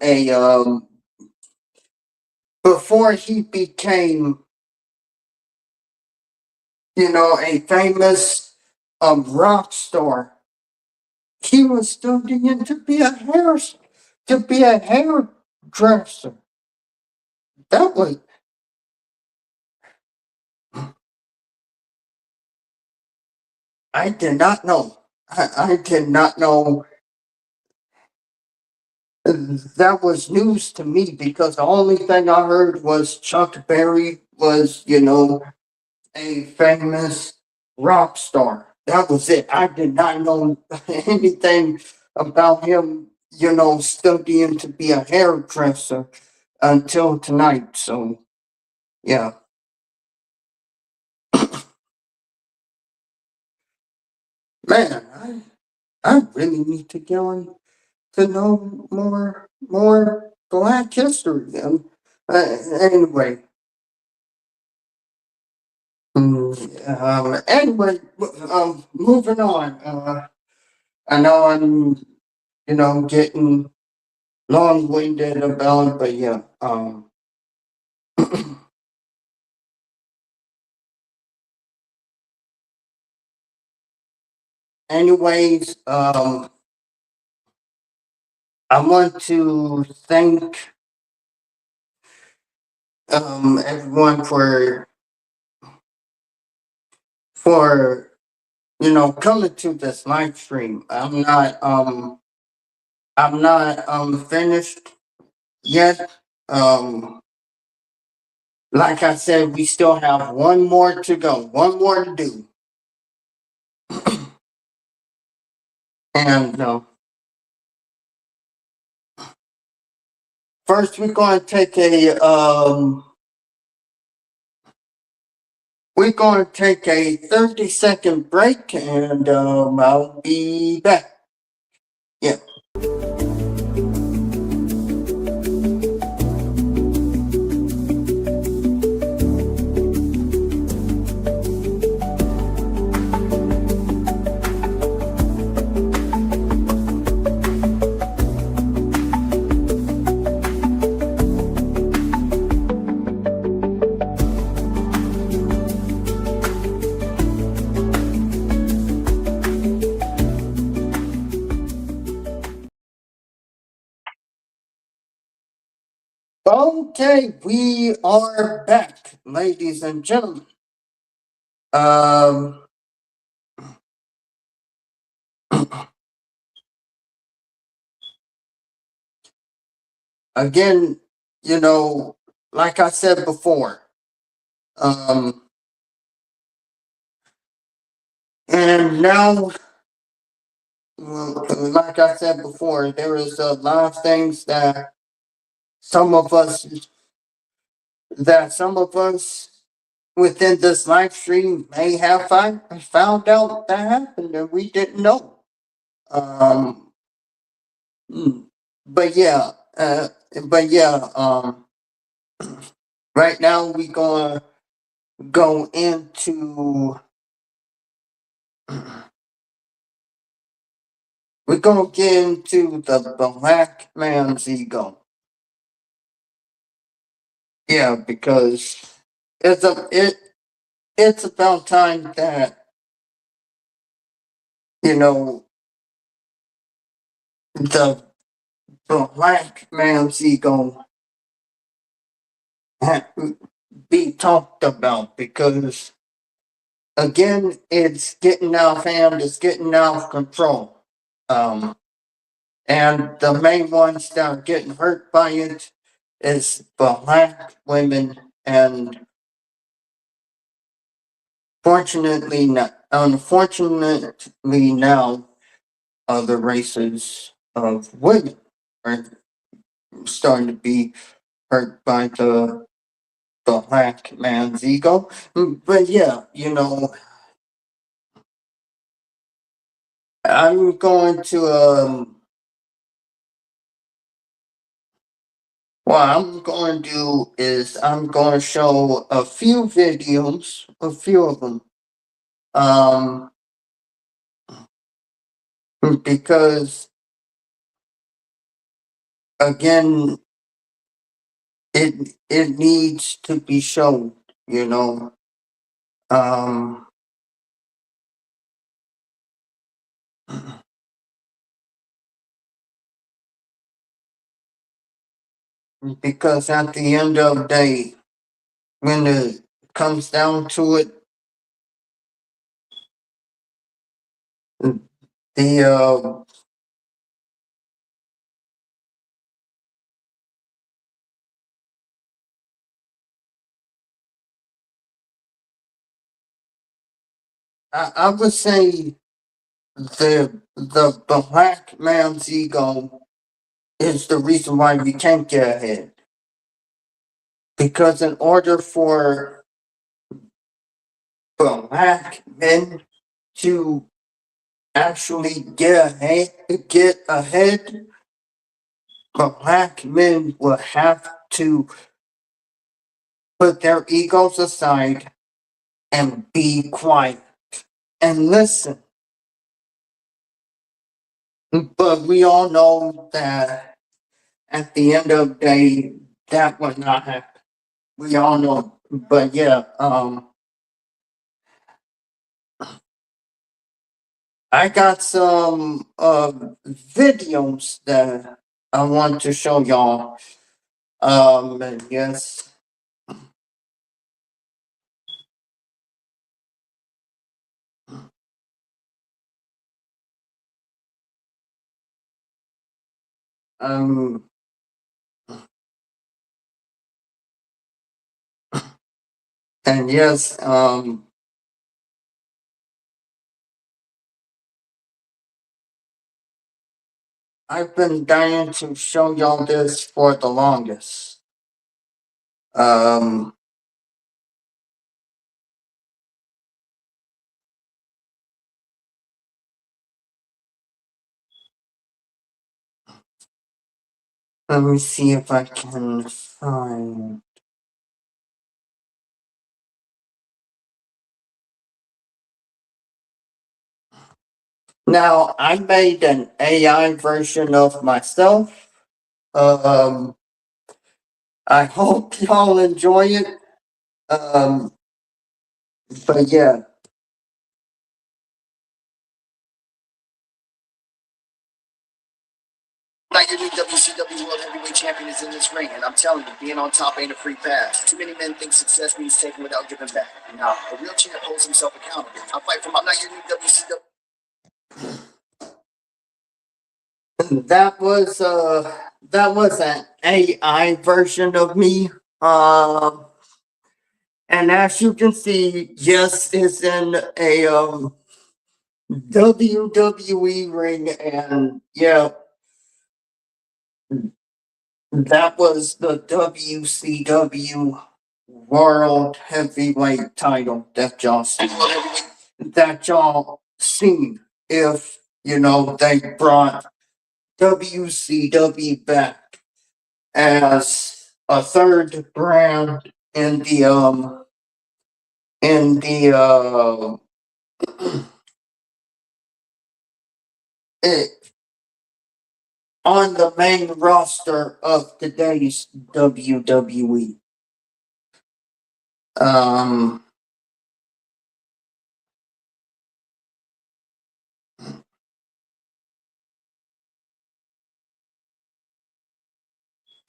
before he became, you know, a famous rock star, he was studying to be a hairdresser. That was, I did not know. I did not know. That was news to me because the only thing I heard was Chuck Berry was, you know, a famous rock star. That was it. I did not know anything about him, you know, studying to be a hairdresser until tonight. So, yeah. Man, I really need to get on to know more Black history. Anyway, anyway, moving on. I know I'm, you know, getting long-winded about it, but yeah. Anyways, I want to thank everyone for you know coming to this live stream. I'm not finished yet. Like I said, we still have one more to go, one more to do. And first we're going to take we're going to take a 30-second break, and I'll be back. Yeah. Okay, we are back, ladies and gentlemen. Again, you know, like I said before, and now, well, like I said before, there is a lot of things that some of us within this live stream may have found out that happened and we didn't know. Mm, but yeah, right now we gonna go into we're gonna get into the black man's ego. Yeah, because it's about time that, you know, the black man's ego be talked about, because again, it's getting out of hand, it's getting out of control. And the main ones that are getting hurt by it is black women, and unfortunately now, other races of women are starting to be hurt by the black man's ego. But yeah, you know, I'm going to what I'm going to do is I'm going to show a few videos, a few of them, because again, it needs to be shown, you know, because at the end of the day, when it comes down to it, the I would say the black man's ego is the reason why we can't get ahead. Because in order for black men to actually get ahead, black men will have to put their egos aside and be quiet and listen. But we all know that at the end of the day, that will not happen. We all know. But yeah, I got some videos that I want to show y'all. And yes. Um, and yes, I've been dying to show y'all this for the longest. Let me see if I can find. Now, I made an AI version of myself. I hope y'all enjoy it. But yeah. Like your new WCW World Heavyweight Champion is in this ring, and I'm telling you, being on top ain't a free pass. Too many men think success means taking without giving back. Nah, a real champ holds himself accountable. I fight for my. I'm not your new WCW. That was an AI version of me. And as you can see, yes, it's in a WWE ring, and yeah, That was the WCW World Heavyweight title that y'all seen. If you know they brought WCW back as a third brand in the it, on the main roster of today's WWE. Um,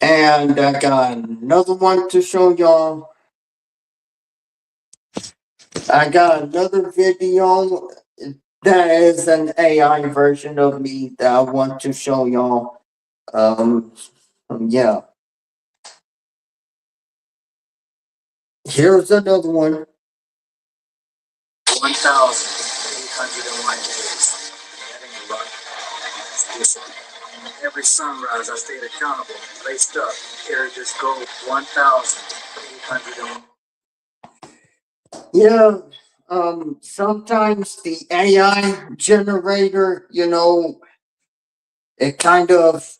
and I got another one to show y'all. I got another video that is an AI version of me that I want to show y'all. Yeah. Here's another one. 1,801 days. That ain't luck. It's discipline. Every sunrise, I stayed accountable, laced up, carried this goal 1,801. Yeah. Sometimes the AI generator, it kind of,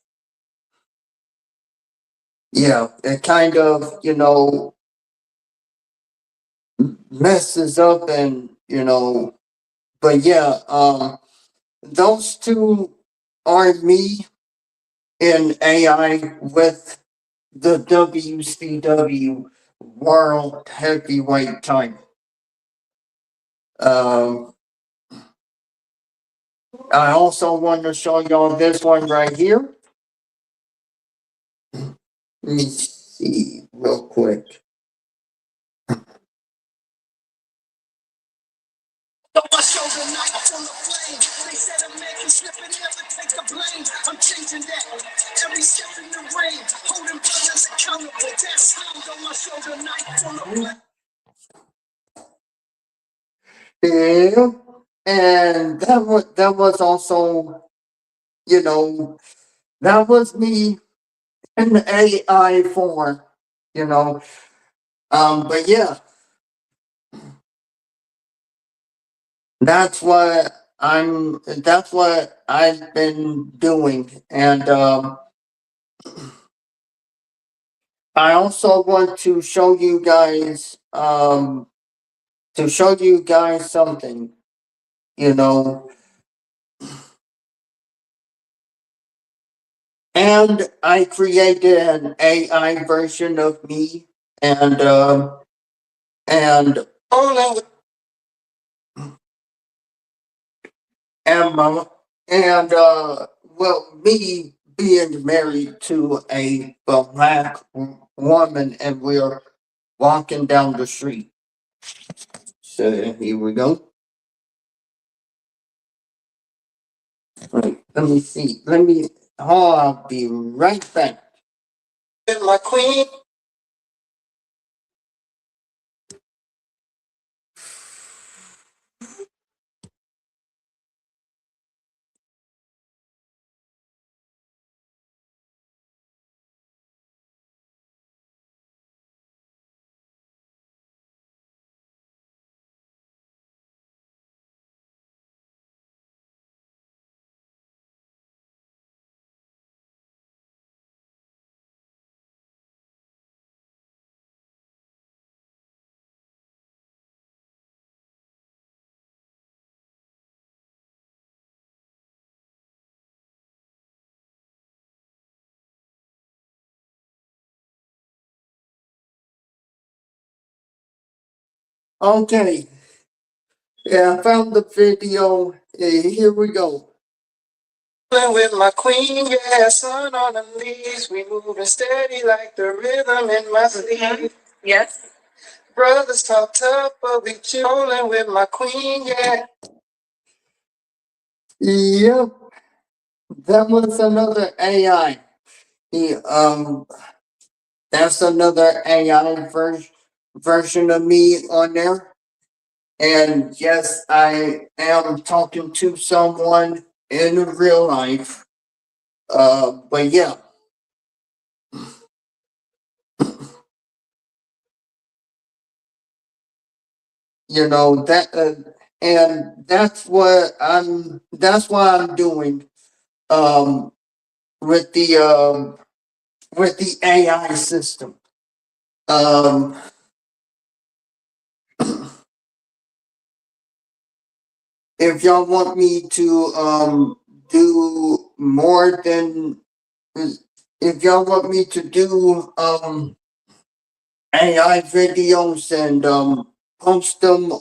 messes up and, but yeah, those two are me in AI with the WCW World Heavyweight title. I also want to show y'all this one right here. Let me see real quick. Yeah, and that was also, that was me in AI form, but yeah, that's what I've been doing, and I also want to show you guys something, you know. And I created an AI version of me, and Emma, and well, me being married to a black woman, and we're walking down the street. So here we go. Right, let me see. I'll be right back. My queen. Okay. Yeah, I found the video. Here we go. With my queen, yeah, sun on the leaves, we moving steady like the rhythm in my sleeve. Yes. Brothers talk tough, but we chillin' with my queen, yeah. Yep, that was another AI. He, that's another AI version of me on there. And yes, I am talking to someone in real life. But yeah. you know, and that's what that's why I'm doing, um, with the AI system. Um, if y'all want me to, do more than, if y'all want me to do, AI videos and, post them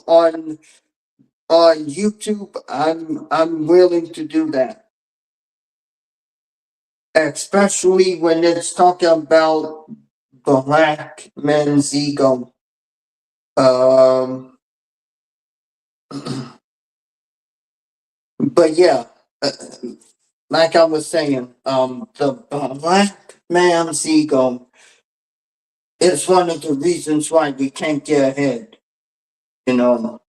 on YouTube, I'm willing to do that. Especially when it's talking about black men's ego. Um, but yeah, uh, like I was saying, the black man's ego is one of the reasons why we can't get ahead, you know.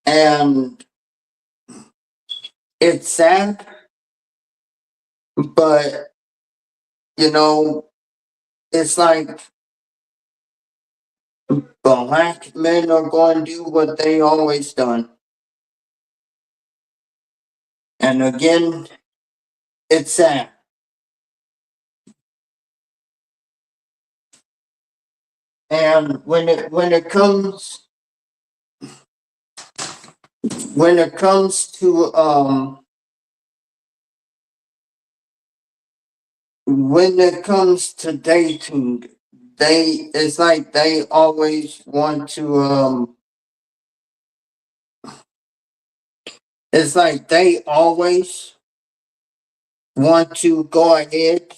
And it's sad, but you know, it's like black men are going to do what they always done. And again, it's sad. And when it comes to when it comes to dating, it's like they always want to it's like they always want to go ahead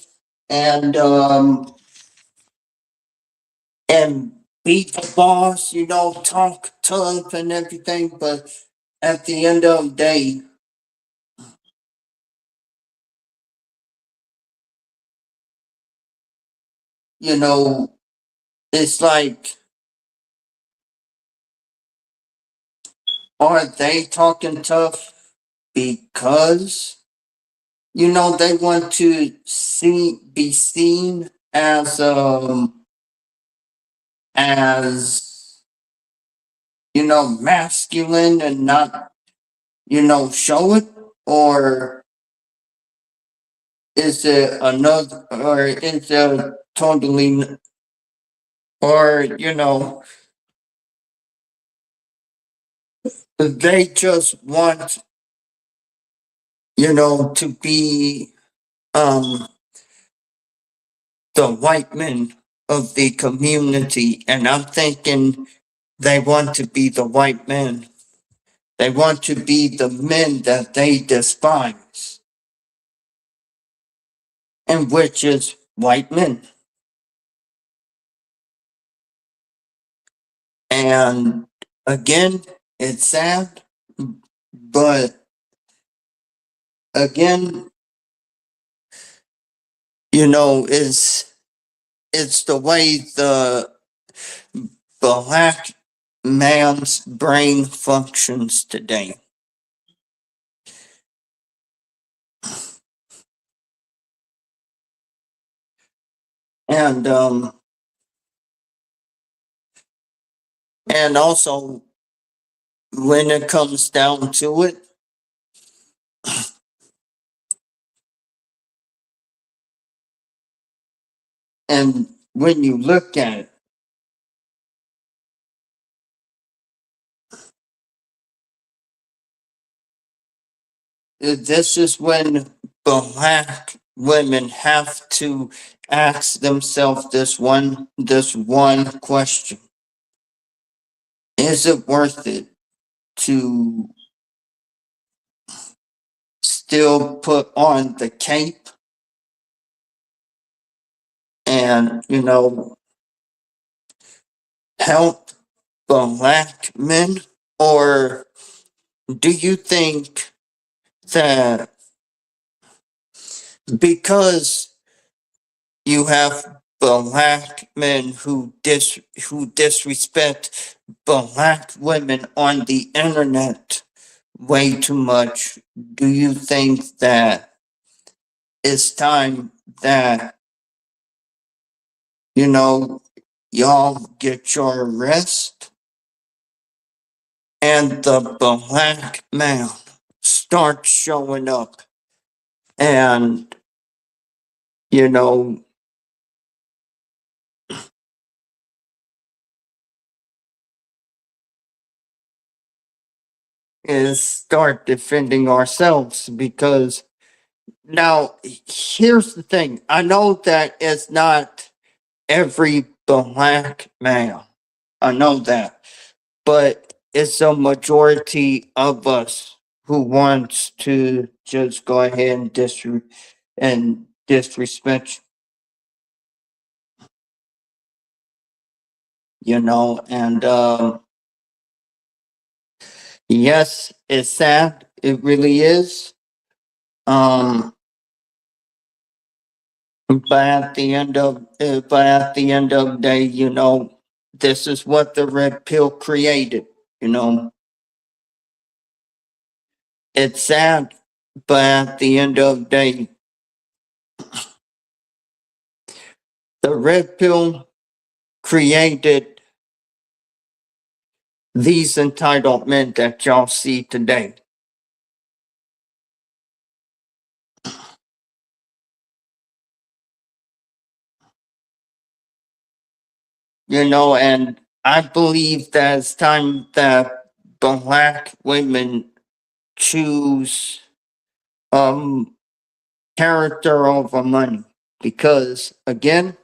and and be the boss, you know, talk tough and everything, but at the end of the day, you know, it's like, are they talking tough because, you know, they want to be seen as, you know, masculine and not, you know, show it? Or is it another, or is it totally, or, you know, they just want, you know, to be um the white men of the community. And I'm thinking they want to be the white men. They want to be the men that they despise, and which is white men. And again, it's sad, but again, you know, it's the way the black man's brain functions today. And and also when it comes down to it, and when you look at it, this is when black women have to ask themselves this one question. Is it worth it to still put on the cape and, you know, help black men? Or do you think that because you have black men who disrespect black women on the internet way too much, do you think that it's time that, you know, y'all get your rest? and the black man starts showing up, and you know, is start defending ourselves, because now here's the thing. I know that it's not every black man. I know that, but it's a majority of us who wants to just go ahead and disrespect, and yes, it's sad. It really is. Um, but at the end of the day, this is what the red pill created. You know, it's sad, but at the end of the day, the red pill created these entitlement that y'all see today. And I believe that it's time that black women choose character over money. Because again,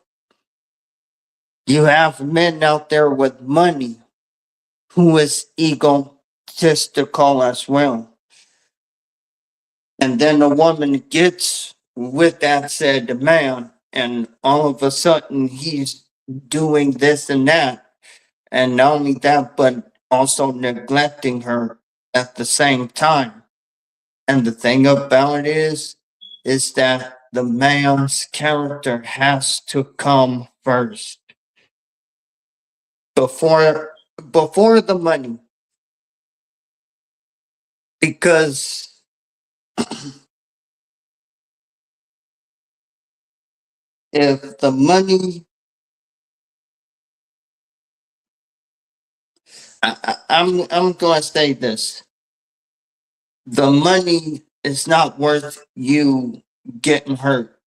you have men out there with money who is egotistical as well. And then a woman gets with that said man, and all of a sudden he's doing this and that. And not only that, but also neglecting her at the same time. And the thing about it is that the man's character has to come first before the money. Because if the money, I'm gonna say this: the money is not worth you getting hurt.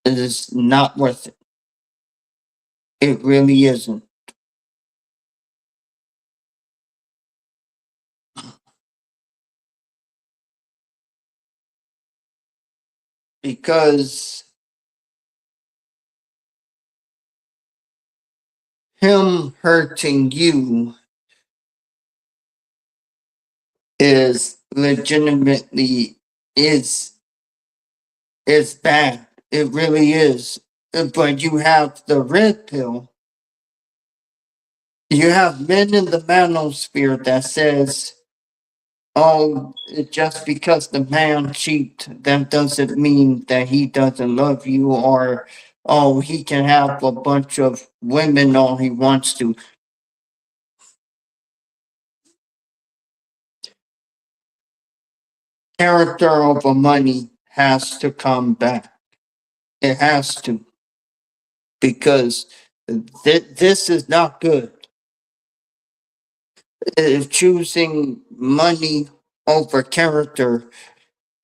It is not worth it. It really isn't. Because him hurting you is legitimately is bad. It really is. But you have the red pill. You have men in the manosphere that says, "Oh, just because the man cheats, that doesn't mean that he doesn't love you," or "Oh, he can have a bunch of women all he wants to." Character over money has to come back. It has to, because this is not good. Choosing money over character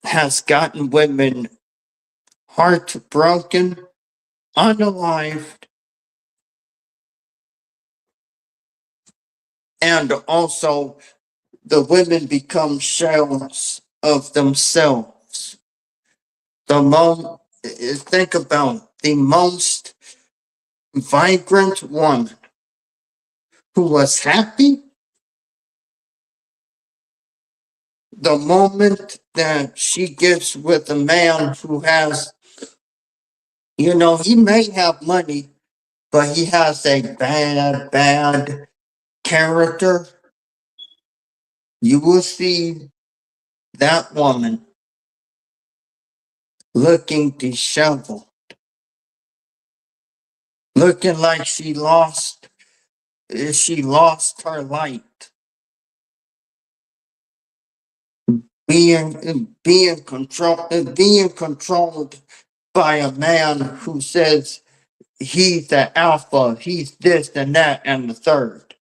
has gotten women heartbroken, unalived, and also the women become shells of themselves. Think about the most vibrant woman who was happy the moment that she gets with a man who has, he may have money, but he has a bad character. You will see that woman looking disheveled, looking like she lost her light, being controlled by a man who says he's the alpha, he's this and that and the third.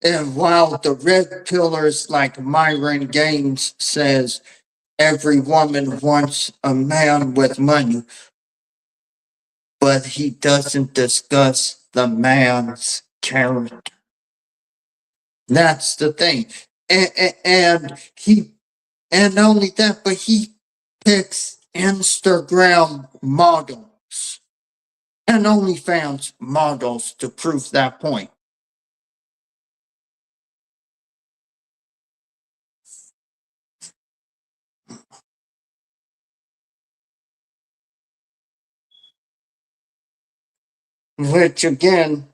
And while the red pillars like Myron Gaines says, every woman wants a man with money, but he doesn't discuss the man's character. That's the thing. And not only that, but he picks Instagram models and OnlyFans models to prove that point. Which again,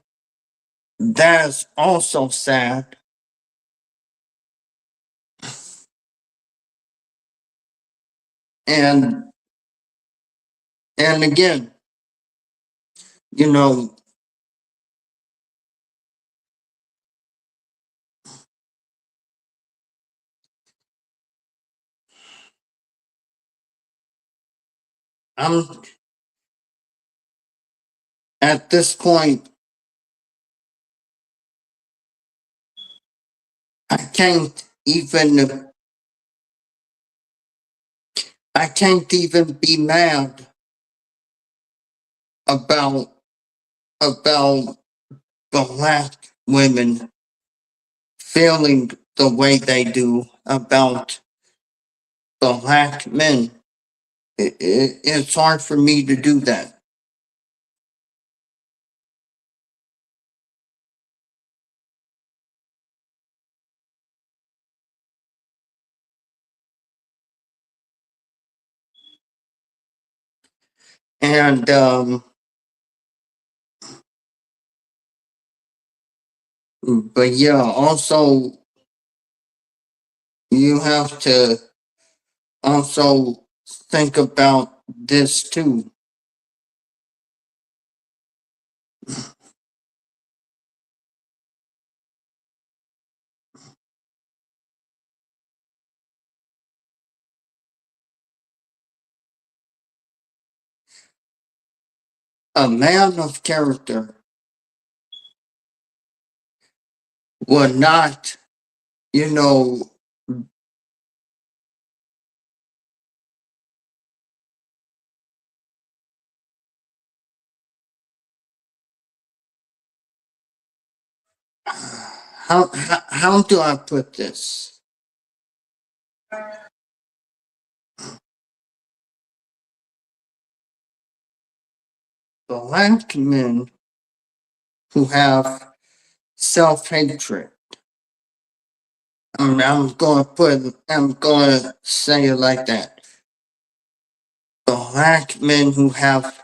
that's also sad. And again, you know, I'm at this point, I can't even be mad about black women feeling the way they do about black men. It's hard for me to do that. And but yeah, also you have to also think about this too. A man of character would not, you know, how do I put this? Black men who have self-hatred. I'm gonna say it like that. Black men who have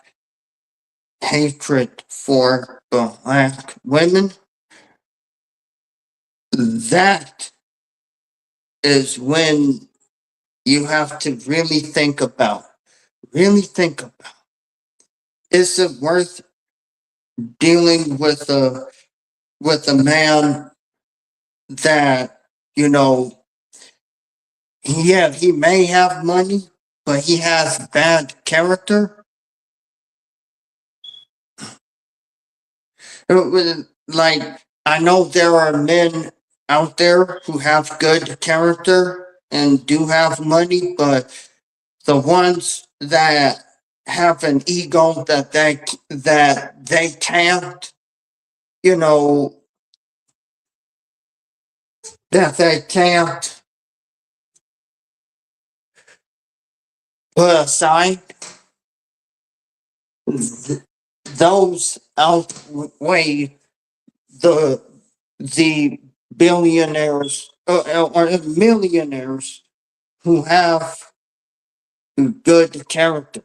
hatred for black women, that is when you have to really think about, is it worth dealing with a man that, you know, yeah, he may have money, but he has bad character? Like, I know there are men out there who have good character and do have money, but the ones that have an ego that they can't, you know, that they can't put aside, those outweigh the billionaires or millionaires who have good character,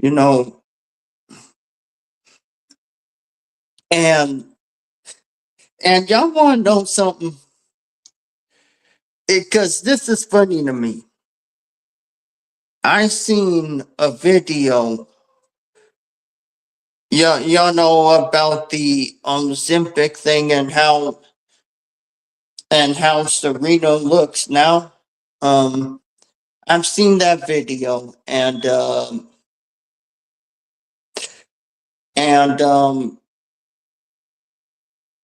you know. And y'all want to know something? Because this is funny to me. I seen a video. Y'all know about the Ozempic thing and how Serena looks now. I've seen that video and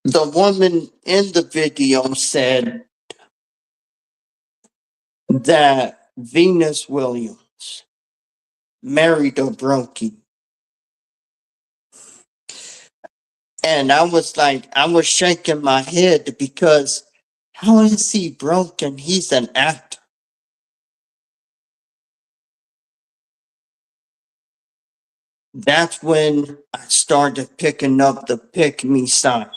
the woman in the video said that Venus Williams married a brokey. And I was shaking my head because how is he broken? He's an actor. That's when I started picking up the pick me signs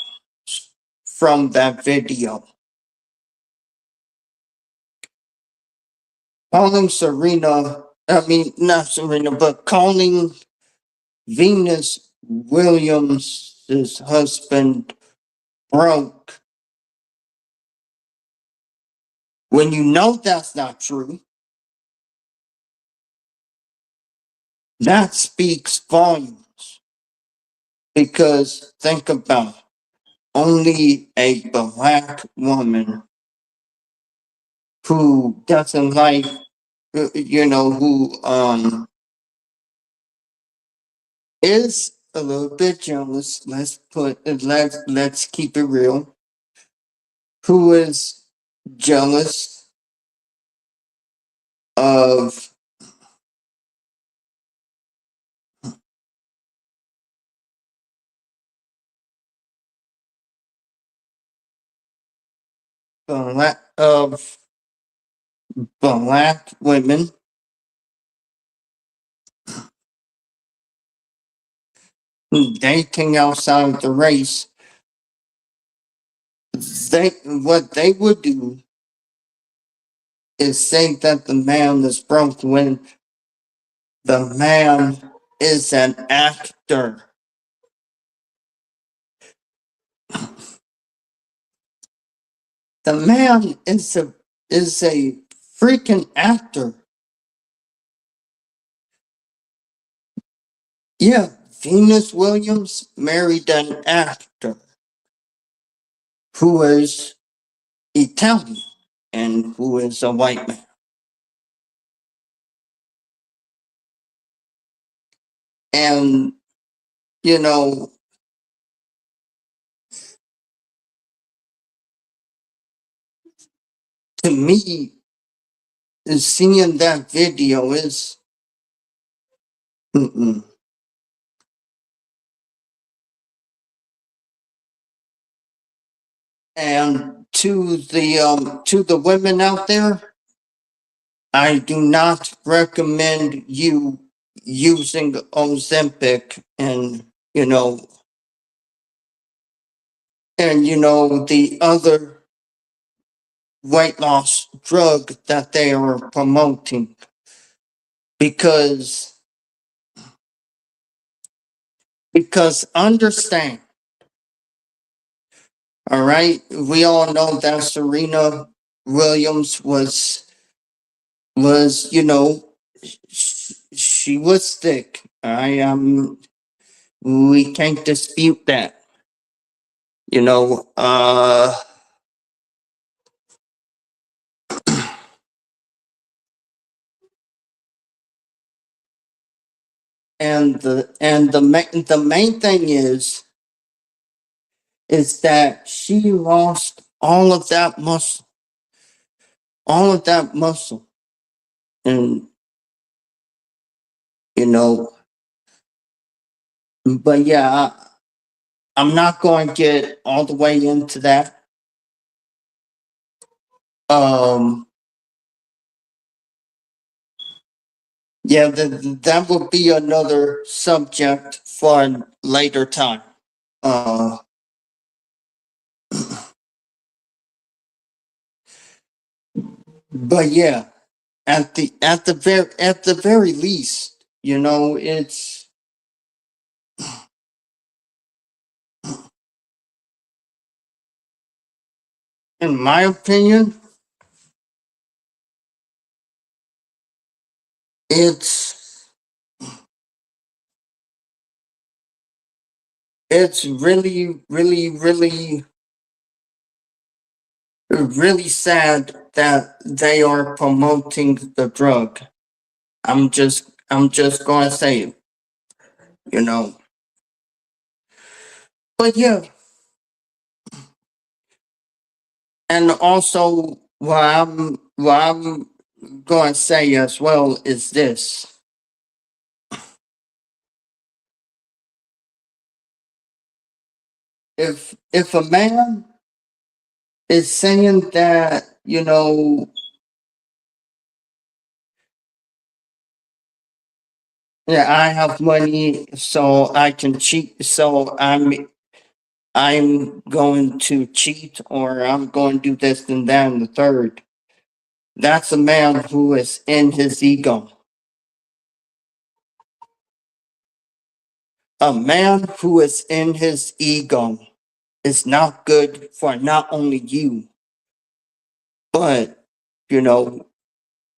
from that video. Calling calling Venus Williams' husband broke. When you know that's not true, that speaks volumes. Because think about it, only a black woman who doesn't like, who is a little bit jealous. Let's keep it real. Who is jealous of of black women dating outside the race. What they would do is say that the man is broke when the man is an actor. The man is a freaking actor. Yeah, Venus Williams married an actor who is Italian and who is a white man. And, you know, to me, seeing that video is, mm-mm. And to the women out there, I do not recommend you using Ozempic and the other weight loss drug that they are promoting, because understand, all right, we all know that Serena Williams was she was thick. We can't dispute that. And the main thing is that she lost all of that muscle, and but yeah, I'm not going to get all the way into that. Yeah, that will be another subject for a later time. But yeah, at the very least, it's, in my opinion, it's really, really, really, really sad that they are promoting the drug. I'm just gonna say it, But yeah, And also, what I'm going to say as well is this. If a man is saying that, yeah, I have money so I can cheat, so I'm going to cheat, or I'm going to do this and that and the third. That's a man who is in his ego. A man who is in his ego is not good for not only you, but,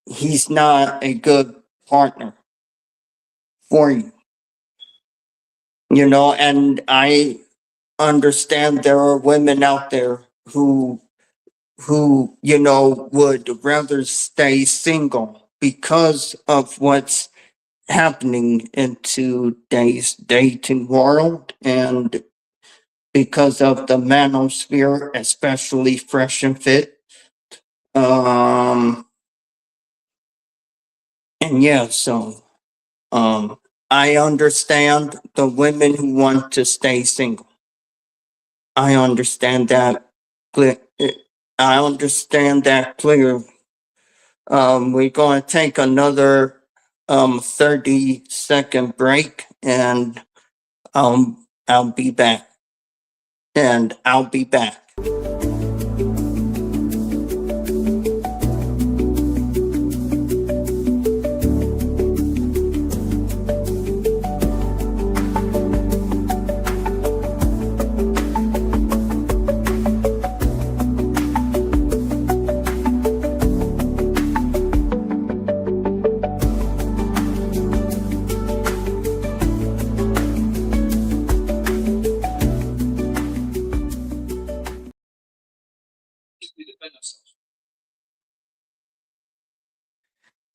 he's not a good partner for you. And I understand there are women out there who would rather stay single because of what's happening in today's dating world, and because of the manosphere, especially Fresh and Fit. And yeah, so I understand the women who want to stay single. I understand that. I understand that clearly. We're going to take another 30-second break, and I'll be back. And I'll be back.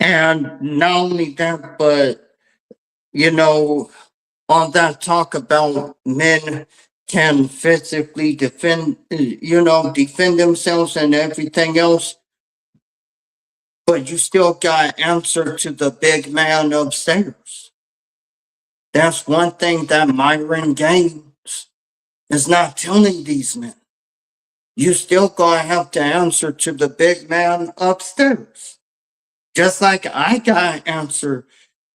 And not only that, but, on that talk about men can physically defend themselves and everything else, but you still got to answer to the big man upstairs. That's one thing that Myron Gaines is not telling these men. You still gonna have to answer to the big man upstairs. Just like I got to answer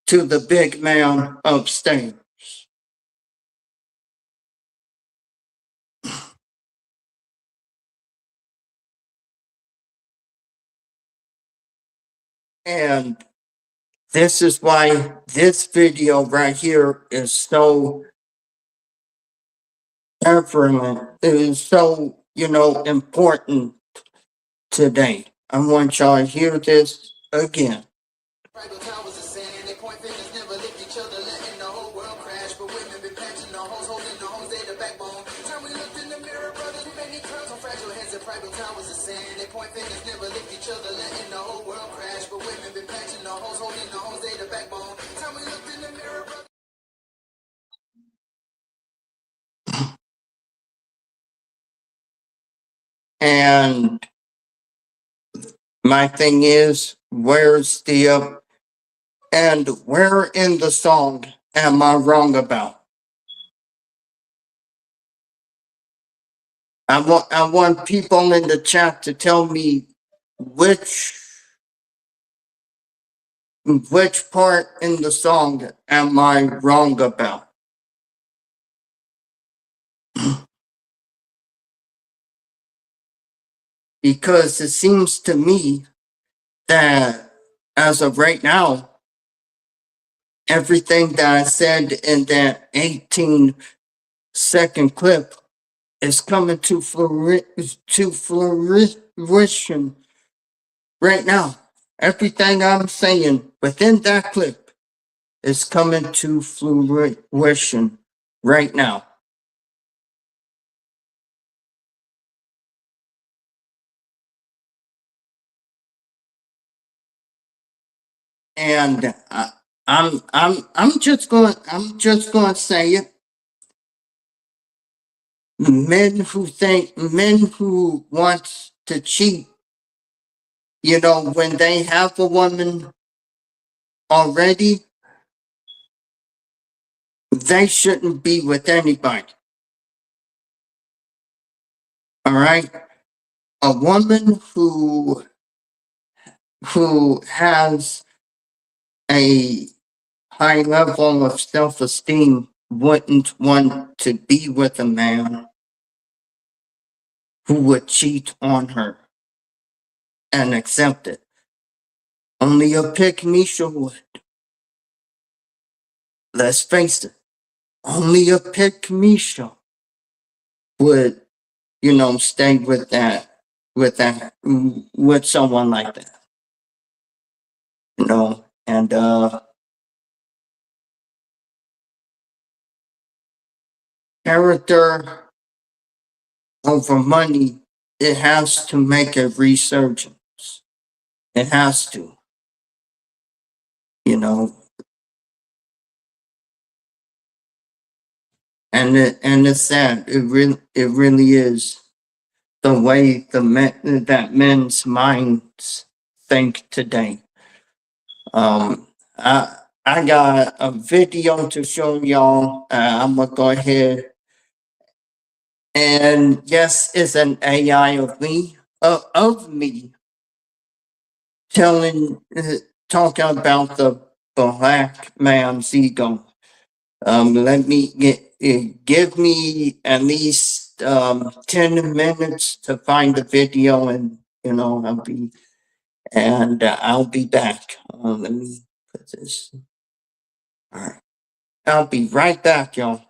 to the big man upstairs. And this is why this video right here is so prevalent. It is so, important today. I want y'all to hear this again. And my thing is, where's the and where in the song am I wrong about? I want people in the chat to tell me which part in the song am I wrong about? Because it seems to me that as of right now, everything that I said in that 18-second clip is coming to fruition right now. Everything I'm saying within that clip is coming to fruition right now. And I'm just going to say it. Men who want to cheat, you know, when they have a woman already, they shouldn't be with anybody. All right? A woman who has a high level of self-esteem wouldn't want to be with a man who would cheat on her and accept it. Only a pick-me-show would. Let's face it. Only a pick-me-show would, you know, stay with someone like that. You know, and character over money, it has to make a resurgence. It has to. You know, and it's sad. It really is the way that men's minds think today. I got a video to show y'all. I'm gonna go ahead and yes, it's an AI of me talking about the black man's ego. Let me give me at least 10 minutes to find the video, and you know I'll be back. Let me put this. All right, I'll be right back, y'all.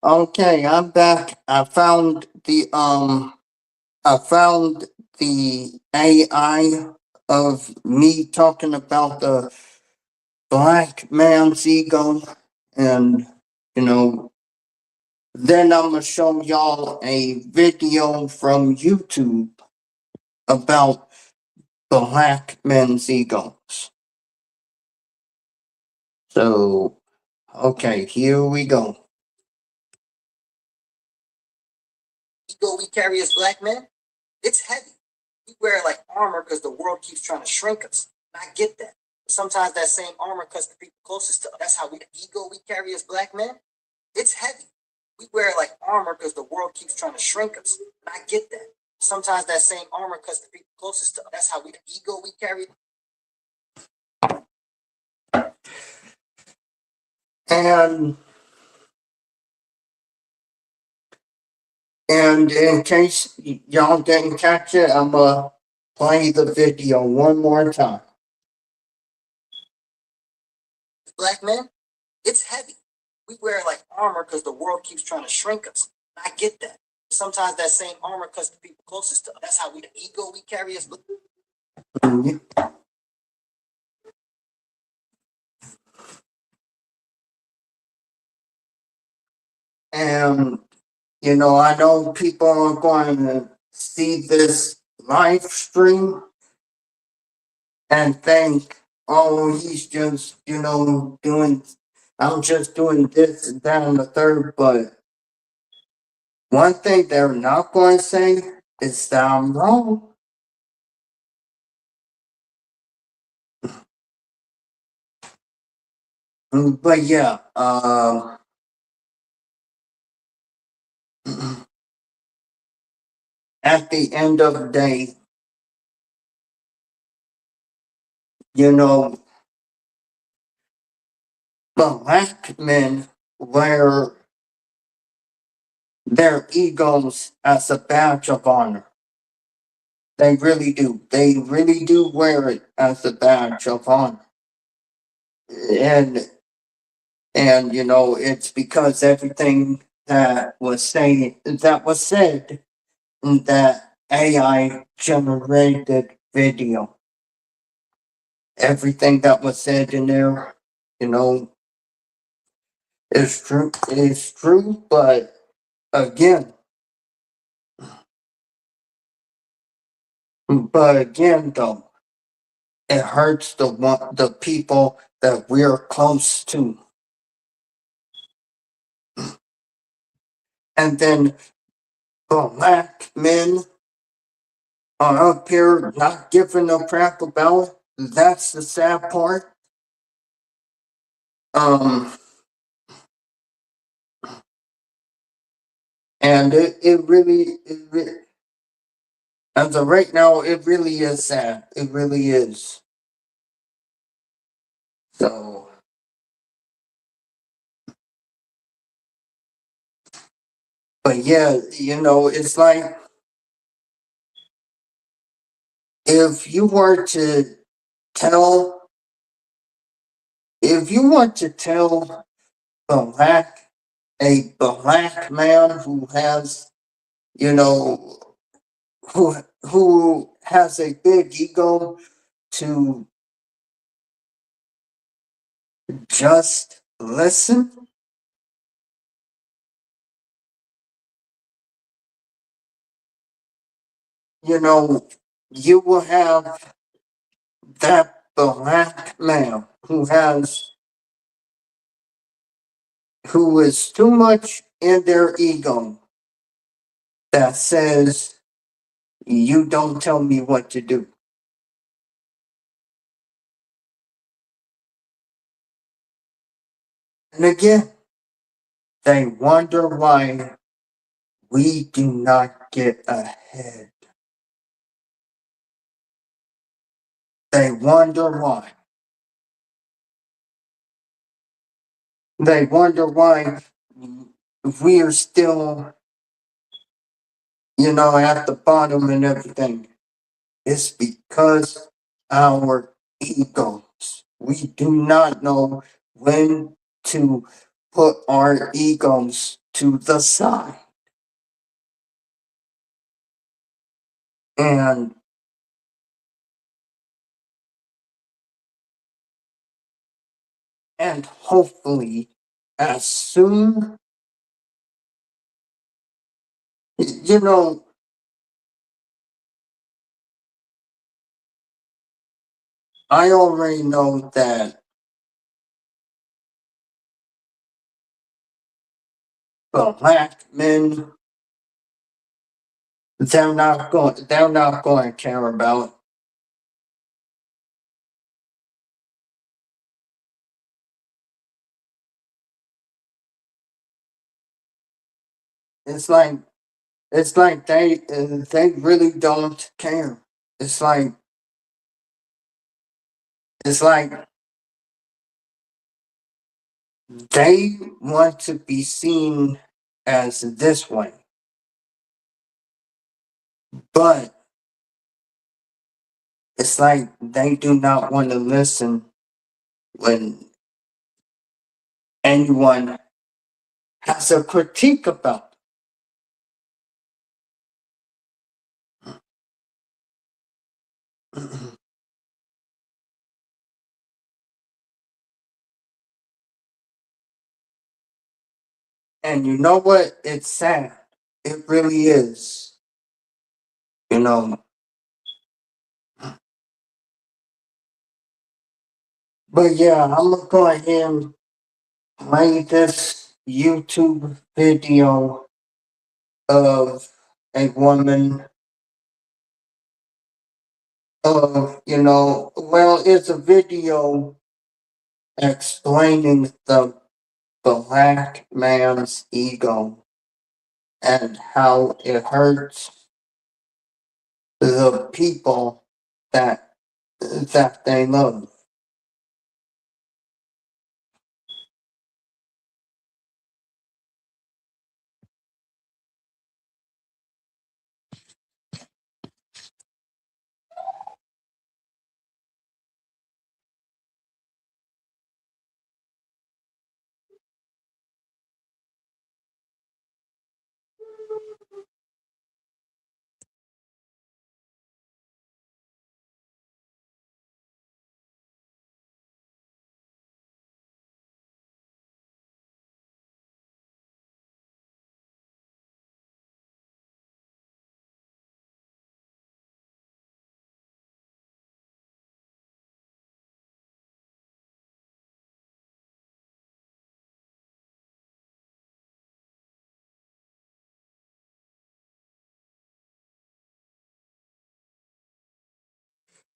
Okay, I'm back. I found the AI of me talking about the black man's ego, and you know, then I'm gonna show y'all a video from YouTube about black men's egos. So, okay, here we go. Ego we carry as black men, it's heavy. We wear it like armor because the world keeps trying to shrink us. And I get that. But sometimes that same armor cuts the people closest to us. That's how the ego we carry as black men, it's heavy. We wear it like armor because the world keeps trying to shrink us. And I get that. Sometimes that same armor cuts the people closest to us. That's how the ego we carry. And in case y'all didn't catch it, I'm gonna play the video one more time. Black men, it's heavy. We wear like armor because the world keeps trying to shrink us. I get that. Sometimes that same armor cuts the people closest to us. That's how the ego we carry is. And, you know, I know people are going to see this live stream and think, oh, he's just, you know, I'm just doing this and that and the third. But one thing they're not going to say is that I'm wrong. But yeah, at the end of the day, you know, black men wear their egos as a badge of honor. They really do. They really do wear it as a badge of honor. And you know, it's because everything that was said in that AI generated video. Everything that was said in there, you know, is true, but again, though, it hurts the people that we're close to. And then black men are up here not giving a crap about it. That's the sad part. And as of right now, it really is sad. It really is. So, but yeah, you know, it's like if you were to tell, black a black man who has, you know, who has a big ego to just listen, you know, you will have that black man who is too much in their ego that says, you don't tell me what to do. And again, they wonder why we do not get ahead. They wonder why. They wonder why we are still, you know, at the bottom and everything. It's because our egos. We do not know when to put our egos to the side. And hopefully as soon, you know, I already know that black men, they're not going to care about. It's like they really don't care. It's like they want to be seen as this way. But it's like they do not want to listen when anyone has a critique about. And you know what? It's sad. It really is. You know. But yeah, I'm gonna go ahead and play this YouTube video of a woman of, well, it's a video explaining the black man's ego and how it hurts the people that they love.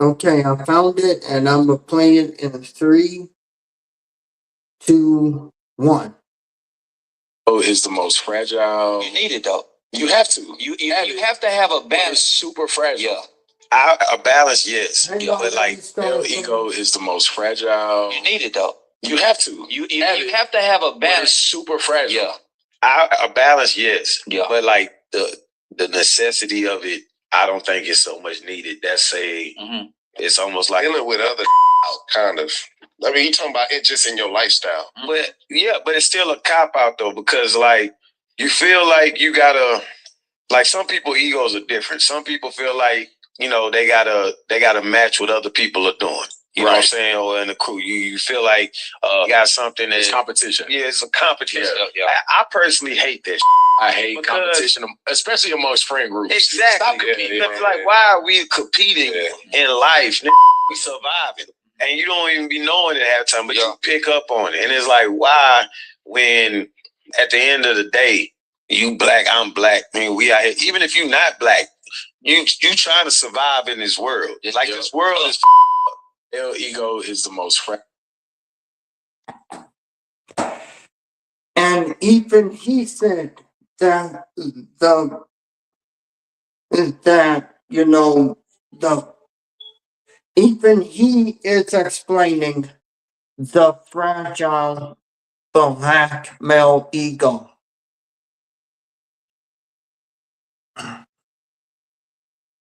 Okay, I found it and I'm gonna play it in 3, 2, 1. Is the most fragile. You need it though. You have to. You have to have a balance. It's super fragile. Yeah. A balance, yes. Yeah. But like male ego is the most fragile. You need it though. You have to. You have to have a balance. It's super fragile. Yeah. A balance, yes. Yeah. But like the necessity of it, I don't think it's so much needed. That's it's almost like dealing with other kind of. I mean, you talking about it just in your lifestyle. But yeah, but it's still a cop out though, because like you feel like you gotta, like some people egos are different. Some people feel like, they gotta match what other people are doing. You know what I'm saying? Or in the crew, you feel like you got something that's competition. Yeah, it's a competition. Yeah. I personally hate that. I hate competition, especially amongst friend groups. Exactly. Stop competing. Like, why are we competing in life? We surviving. And you don't even be knowing it half the time, but you pick up on it. And it's like, why, when at the end of the day, you black, I'm black, I mean, we out here, even if you're not black, you trying to survive in this world. Like, this world is male ego is the most And even he said that even he is explaining the fragile black male ego.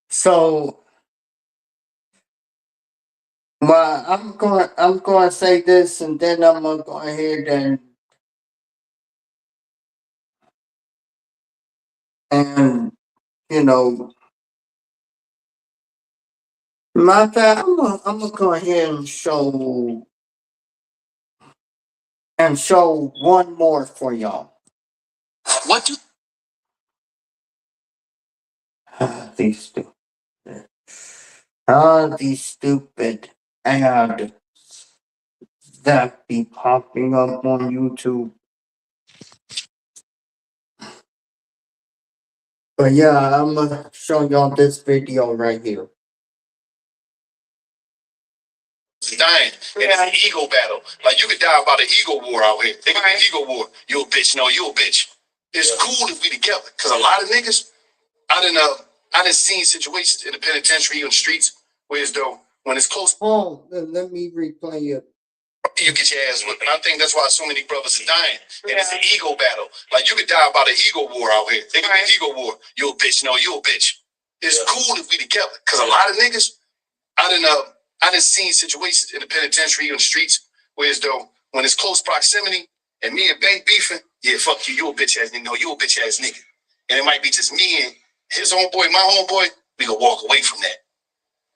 So, well, I'm going to say this, and then I'm going to go ahead and matter of fact, I'm gonna go ahead and show one more for y'all. What do These stupid ads that be popping up on YouTube. But yeah, I'm gonna show y'all this video right here. Dying, and it's an ego battle. Like you could die about an ego war out here. It could be an ego war. You a bitch, no, you a bitch. It's cool if we together, cause a lot of niggas, I done seen situations in the penitentiary on the streets where it's though when it's close. Oh, let me replay it. You get your ass whipped, and I think that's why so many brothers are dying. And it's an ego battle. Like you could die about an ego war out here. It could be an ego war. You a bitch, no, you a bitch. It's cool if we together, cause a lot of niggas, I done seen situations in the penitentiary on the streets where it's though when it's close proximity and me and Bank beefing, yeah, fuck you, you a bitch ass nigga, no, you a bitch ass nigga. And it might be just me and his homeboy, my homeboy, we gonna walk away from that.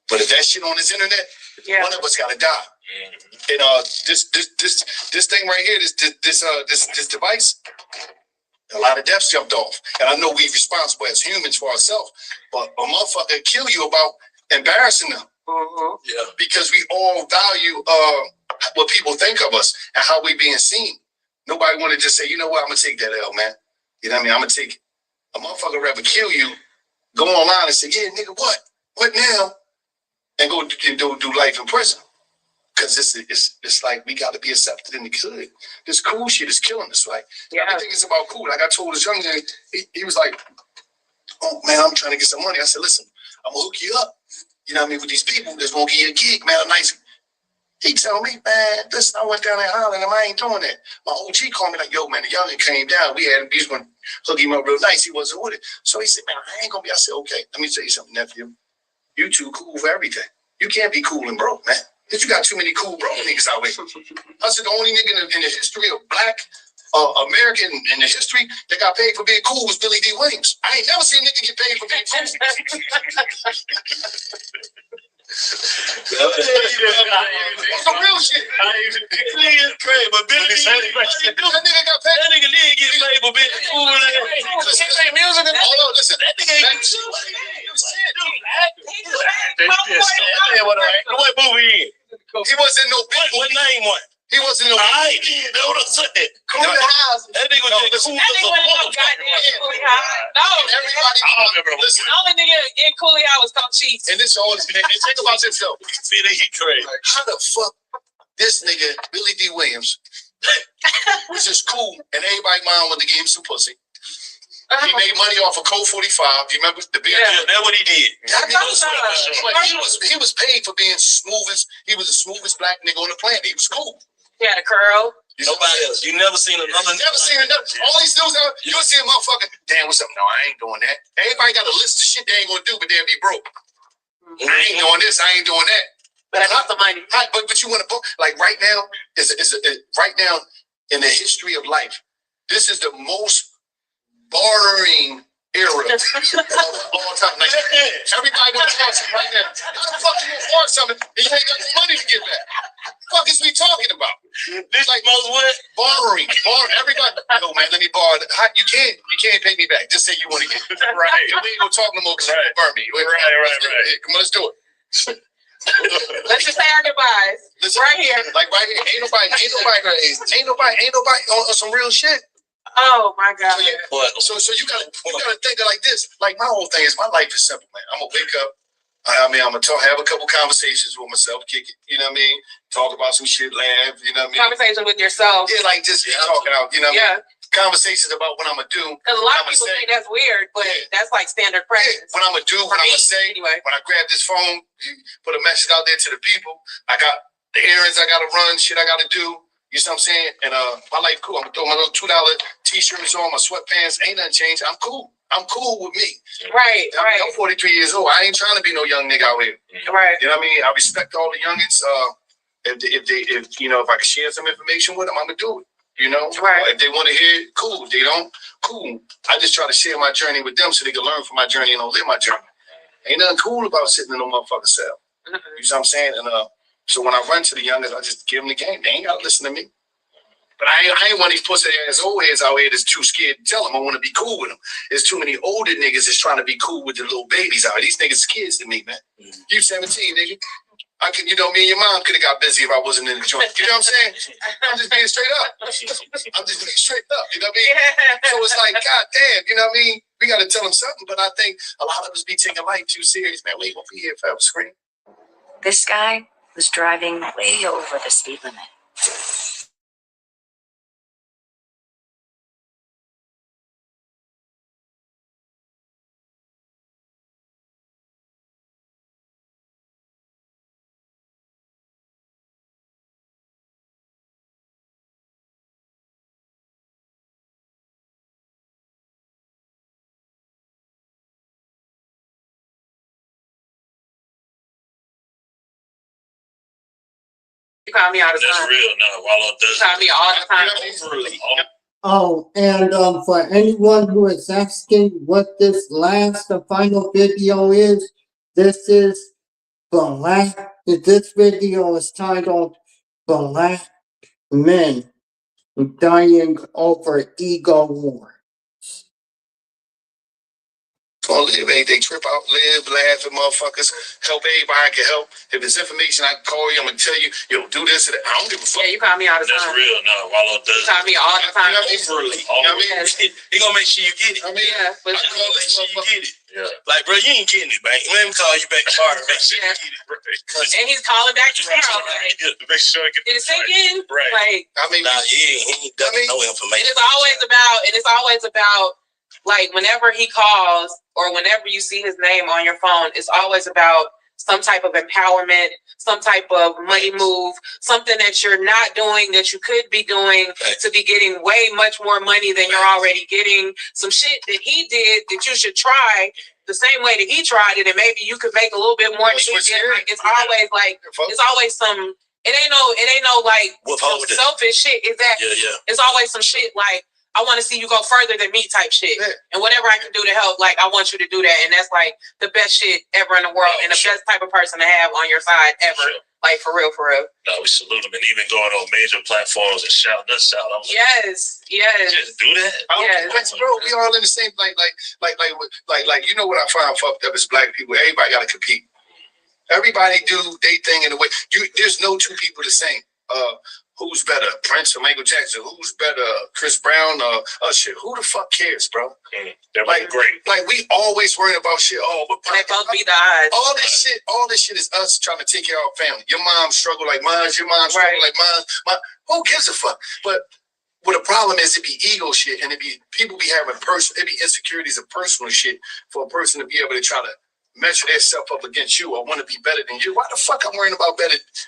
But if that shit on this internet, one of us gotta die. And this thing right here, this device, a lot of deaths jumped off. And I know we're responsible as humans for ourselves, but a motherfucker kill you about embarrassing them. Yeah. Because we all value what people think of us and how we being seen. Nobody want to just say, you know what, I'm gonna take that L, man. You know what I mean? I'm gonna take a motherfucker rather kill you, go online and say, yeah, nigga, what now? And go do life in prison. Because it's like we got to be accepted in the hood. This cool shit is killing us, right? Yeah. Everything is about cool. Like I told this young man, he was like, oh man, I'm trying to get some money. I said, listen, I'm gonna hook you up. You know what I mean? With these people that's gonna give you a gig, man, a nice. He tell me, man, listen, I went down there hollering and I ain't doing that. My OG called me like, yo, man, the youngin came down. We was gonna hook him up real nice. He wasn't with it. So he said, man, I ain't gonna be. I said, okay, let me tell you something, nephew. You too cool for everything. You can't be cool and broke, man. Because you got too many cool broke niggas out there. I said the only nigga in the history of black American in the history that got paid for being cool was Billy D. Williams. I ain't never seen a nigga get paid for being cool. Some real shit. Crazy, but Billy D. That nigga got paid. That nigga did get paid for being cool. He played music and all of listen. That nigga ain't shit. What movie? He wasn't no big. What name one? He wasn't no. I did. That's what I'm saying. Cooley House. That nigga was just cool as a motherfucker. No, everybody. I don't remember. Listen, the only nigga in Cooley House was called Chief. And this all is. Think about this though. See that he crazy. How the fuck this nigga Billy D. Williams was just cool, and everybody mind wanted to give him some pussy. He made money off of Code 45. You remember the beer? Yeah, that's what he did. He was paid for being smoothest. He was the smoothest black nigga on the planet. He was cool. He had a curl. Nobody else. You never seen another. Never seen another. All these dudes out. You'll see a motherfucker. Damn, what's up? No, I ain't doing that. Everybody got a list of shit they ain't gonna do, but they'll be broke. I ain't doing this. I ain't doing that. But I got the money. But you want to book like right now? Right now in the history of life, this is the most bartering era of all time. Like, everybody wants to talk right now. How the fuck you gonna bar something and you ain't got the money to get back? What the fuck is we talking about? This like most what? Bartering. Everybody. No man, let me borrow. You can't pay me back. Just say you want to get it. Right. We ain't gonna talk no more because you burn me. Right. Come on, let's do it. Let's just say our goodbyes. Listen, right here. Like right here. Ain't nobody on some real shit. Oh my God! So you gotta think of like this. Like my whole thing is my life is simple, man. I'm gonna wake up. I'm gonna have a couple conversations with myself, kick it. You know what I mean? Talk about some shit, laugh. You know what I mean? Conversation with yourself. Yeah, like just talking out. You know what I mean? Conversations about what I'm gonna do. Because a lot of people think that's weird, but that's like standard practice. Yeah. What I'm gonna do, what I'm gonna say. Anyway. When I grab this phone, put a message out there to the people. I got the errands I gotta run, shit I gotta do. You know what I'm saying? And my life cool. I'm gonna throw my little $2 t-shirts on, my sweatpants. Ain't nothing changed. I'm cool. I'm cool with me. Right. I'm 43 years old. I ain't trying to be no young nigga out here. Right. You know what I mean? I respect all the youngins. If I can share some information with them, I'm gonna do it. You know? Right. If they want to hear it, cool. If they don't, cool. I just try to share my journey with them so they can learn from my journey and don't live my journey. Ain't nothing cool about sitting in no motherfucking cell. You know what I'm saying? And so when I run to the youngins, I just give them the game. They ain't gotta listen to me. But I ain't one of these pussy ass old heads out here that's too scared to tell them I want to be cool with them. There's too many older niggas that's trying to be cool with the little babies out here. These niggas kids to me, man. You 17, nigga. Me and your mom could have got busy if I wasn't in the joint. You know what I'm saying? I'm just being straight up. You know what I mean? So it's like, God damn, you know what I mean? We got to tell them something. But I think a lot of us be taking life too serious, man. We ain't going to be here forever screaming. This guy was driving way over the speed limit. You call me all the time. That's real now. Wallow does. You call me all the time. Oh, and for anyone who is asking what this last and final video is, this is Black. This video is titled Black Men Dying Over Ego War. Gonna live anything, trip out, live, laugh at motherfuckers, help everybody I can help. If it's information I can call you, I'm gonna tell you, yo, do this. I don't give a fuck. Yeah, you call me all the That's time. real. No, Wallow You does. call me all the time. Overly. You know what I mean? He gonna make sure you get it. I mean, Yeah, but I call Make this sure you motherfucker. get it. Yeah. Like, bro, you ain't getting it, man. Let me call you back tomorrow to make sure Yeah. you get it, bro. and he's calling back tomorrow. Like, Make sure I get did it sink in? Right. Like, I mean, Nah, he ain't got no information. and it's always about like whenever he calls or whenever you see his name on your phone, it's always about some type of empowerment, some type of money move, something that you're not doing that you could be doing to be getting way much more money than you're already getting. Some shit that he did that you should try the same way that he tried it, and maybe you could make a little bit more than he did. Like, it's always like it's always some. It ain't no like selfish shit. Is that? Yeah. It's always some shit like, I want to see you go further than me type shit. Yeah. And whatever I can do to help, like, I want you to do that. And that's like the best shit ever in the world and the best type of person to have on your side ever. Sure. Like, for real, for real. No, we salute him and even going on major platforms and shouting us out. I was Yes. like, just do that. Yes. Bro, we all in the same like you know what I find fucked up is black people. Everybody gotta compete. Everybody do they thing in a way. There's no two people the same. Who's better, Prince or Michael Jackson? Who's better, Chris Brown or Usher? Who the fuck cares, bro? They're Like, great. Like we always worrying about shit. Oh, but They both be the odds. all this shit is us trying to take care of our family. Your mom struggle like mine. Your mom struggle like mine. Who gives a fuck? But what the problem is, it be ego shit, and people be having it be insecurities of personal shit for a person to be able to try to measure themselves up against you or want to be better than you. Why the fuck I'm worrying about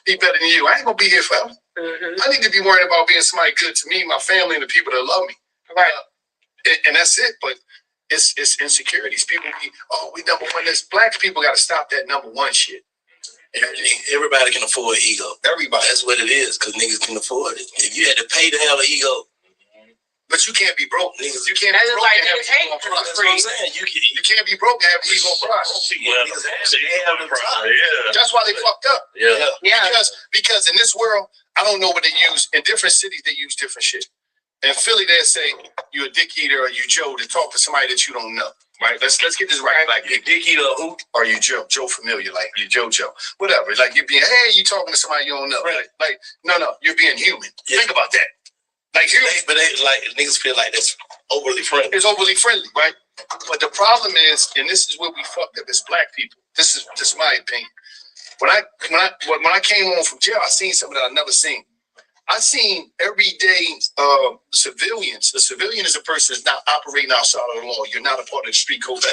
be better than you? I ain't gonna be here forever. Mm-hmm. I need to be worrying about being somebody good to me, my family, and the people that love me. Right. And that's it. But it's insecurities. People be, we number one. This black people got to stop that number one shit. Everybody can afford ego. Everybody. That's what it is, because niggas can afford it. If you had to pay to have an ego, but you can't be broke, niggas. You can't be That's broke like and have niggas hate ego and pride. that's what I'm saying. You can't be broke and have ego and pride. Yeah. That's why they fucked up. Yeah. Yeah. Because in this world, I don't know what they use. In different cities, they use different shit. In Philly, they say you a dick eater or you Joe to talk to somebody that you don't know. Right? Let's get this right. Like you dick eater who? Or you Joe? Joe familiar, like you JoJo. Whatever. Like you being, hey, you talking to somebody you don't know. Right. Like, no, you're being human. Yeah. Think about that. Like But they like niggas feel like that's overly friendly. It's overly friendly, right? But the problem is, and this is where we fucked up as black people. This is my opinion. When I came home from jail, I seen something that I never seen. I seen everyday civilians. A civilian is a person that's not operating outside of the law. You're not a part of the street culture.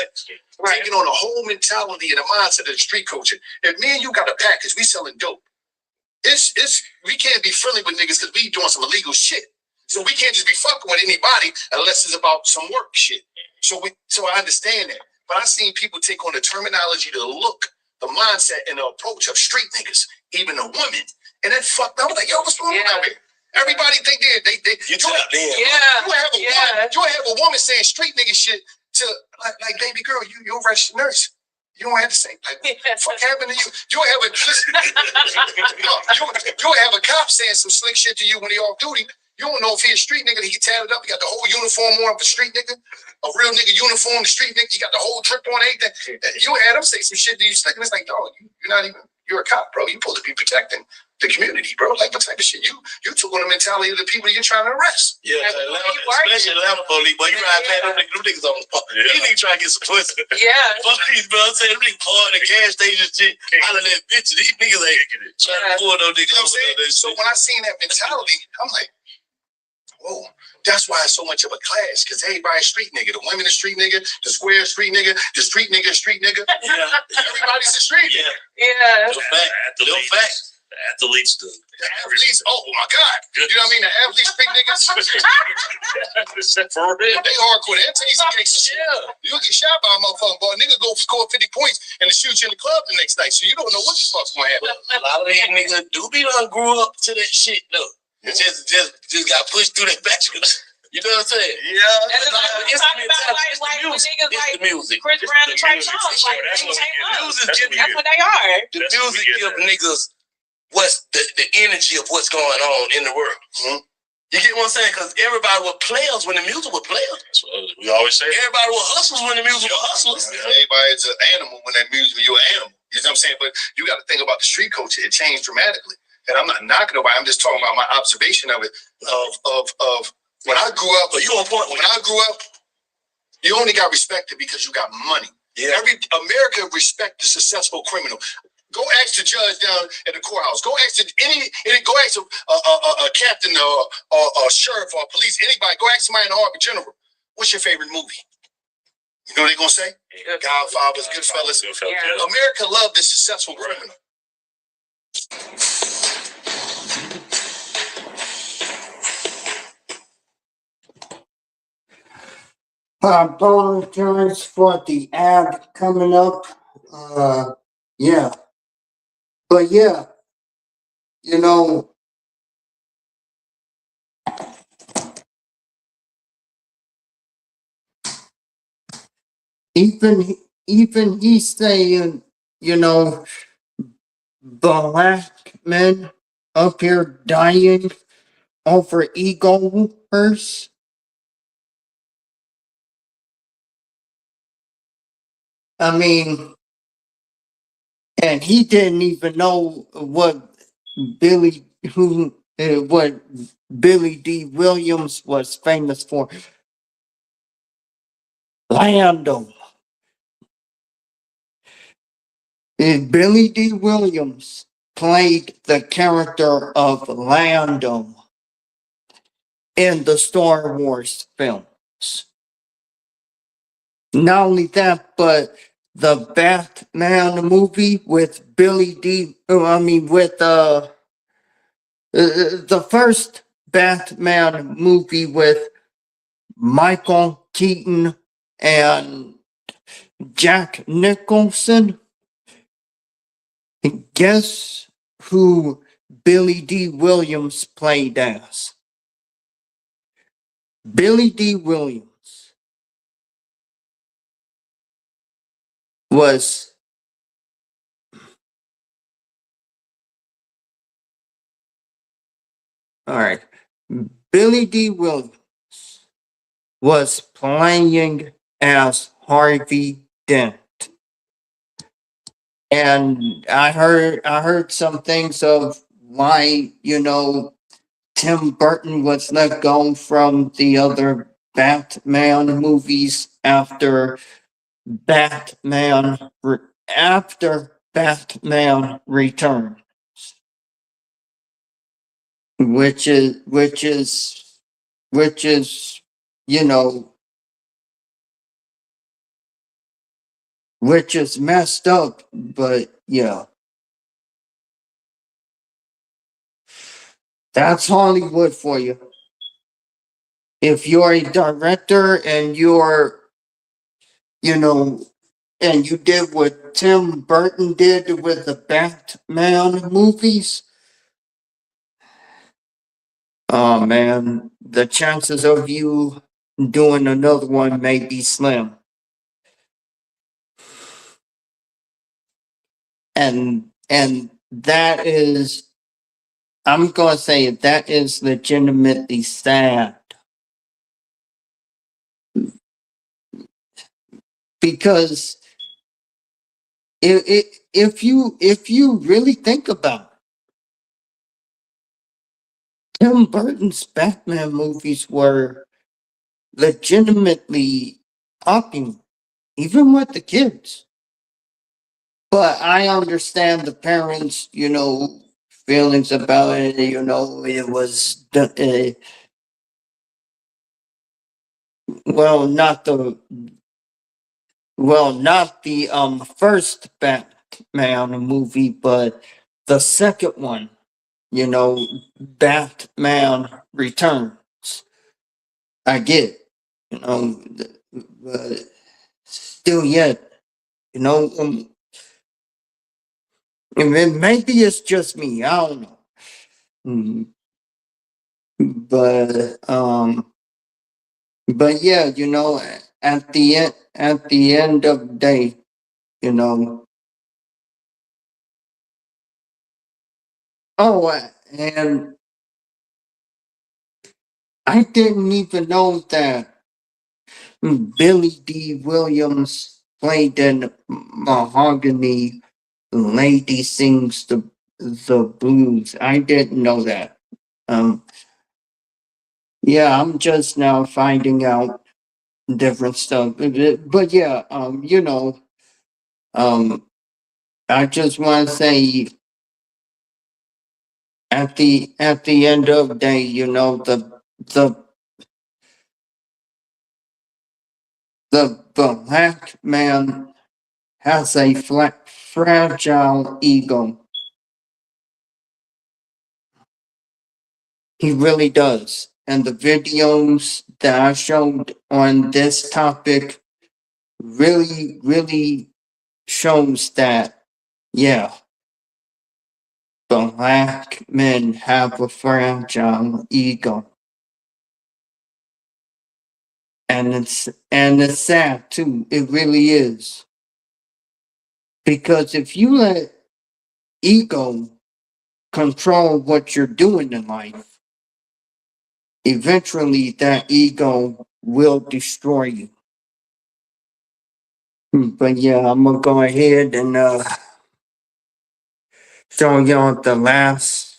Right. Taking on the whole mentality and the mindset of the street culture. If me and you got a package, we selling dope. We can't be friendly with niggas because we doing some illegal shit. So we can't just be fucking with anybody unless it's about some work shit. So I understand that. But I seen people take on the terminology, the look, the mindset, and the approach of street niggas, even a woman. And that fucked up. I was like, yo, what's going on out here? Everybody think they you have a woman saying street nigga shit to like baby girl, you're a registered nurse. You don't have to say like fuck happened to you. You'll have a cop saying some slick shit to you when he off duty. You don't know if he a street nigga, he tatted up, he got the whole uniform on of a street nigga, a real nigga uniform, the street nigga, he got the whole drip on everything. You had him say some shit to you slick, and it's like, dog, you're a cop, bro. You're supposed to be protecting the community, bro. Like what type of shit? You took on the mentality of the people you're trying to arrest. Yeah, especially Atlanta police, boy. You ride past them niggas on the spot. You niggas trying to get some pussy. Yeah. Police, bro. I'm saying them niggas pouring the gas station shit. Out of that bitch. These niggas ain't trying to pull those niggas over there. So when I seen that mentality, I'm like, whoa, that's why it's so much of a clash, because everybody's street nigga. The women is street nigga, the square street nigga, the street nigga is street nigga. Yeah. Everybody's a street nigga. Yeah. The facts. The athletes do. The athletes, oh my God. You know what I mean? The athletes, street niggas. For real. They hardcore. They'll tell you some gangster shit. You'll get shot by a motherfucking boy. Nigga go score 50 points and shoot you in the club the next night. So you don't know what the fuck's going to happen. A lot of these niggas do be done grew up to that shit though. Just got pushed through that bachelor. You know what I'm saying? And it's like we talking about like when niggas like music. Chris Brown and Trey Songz, like That's they what came up. music That's what they are. The music give niggas what's the energy of what's going on in the world. Mm-hmm. You get what I'm saying? Because everybody was players when the music was players. That's what we always say. Everybody was hustlers when the music was hustlers. Everybody's an animal when that music, you're an animal. You know what I'm saying? But you got to think about the street culture. It changed dramatically. And I'm not knocking nobody. I'm just talking about my observation of it. Of when I grew up. So you on point. When I grew up, you only got respected because you got money. Yeah. America respect the successful criminal. Go ask the judge down at the courthouse. Go ask go ask a captain or sheriff or police. Anybody. Go ask somebody in the Army General. What's your favorite movie? You know what they're gonna say? Godfathers, Goodfellas. Yeah. America loved the successful criminal. I apologize for the ad coming up. Yeah. But yeah, you know, even he's saying, you know, black men up here dying over ego first. I mean, and he didn't even know what Billy D. Williams was famous for. Lando. Billy D. Williams played the character of Lando in the Star Wars films. Not only that, but the Batman movie with the first Batman movie with Michael Keaton and Jack Nicholson. Guess who Billy D. Williams played as? Billy D. Williams was Billy D. Williams was playing as Harvey Dent. And I heard some things of why, you know, Tim Burton was let go from the other Batman movies after Batman Return, which is you know, which is messed up, but yeah. That's Hollywood for you. If you're a director and you're, you know, and you did what Tim Burton did with the Batman movies, oh man, the chances of you doing another one may be slim. And that is, I'm gonna say that is legitimately sad. Because if you really think about it, Tim Burton's Batman movies were legitimately popular, even with the kids. But I understand the parents, you know, feelings about it. You know, it was not the first Batman movie, but the second one. You know, Batman Returns. I get it, you know, but still yet, you know, maybe it's just me. I don't know. But But yeah, at the end of the day, you know. Oh, and I didn't even know that Billy D. Williams played in Mahogany Lady Sings the Blues. I didn't know that. Um, yeah, I'm just now finding out different stuff. But yeah, I just want to say at the end of the day, the the black man has a fragile ego. He really does. And the videos that I showed on this topic really, really shows that, yeah, black men have a fragile ego. And it's sad too. It really is. Because if you let ego control what you're doing in life, eventually that ego will destroy you. But yeah, I'm gonna go ahead and show y'all the last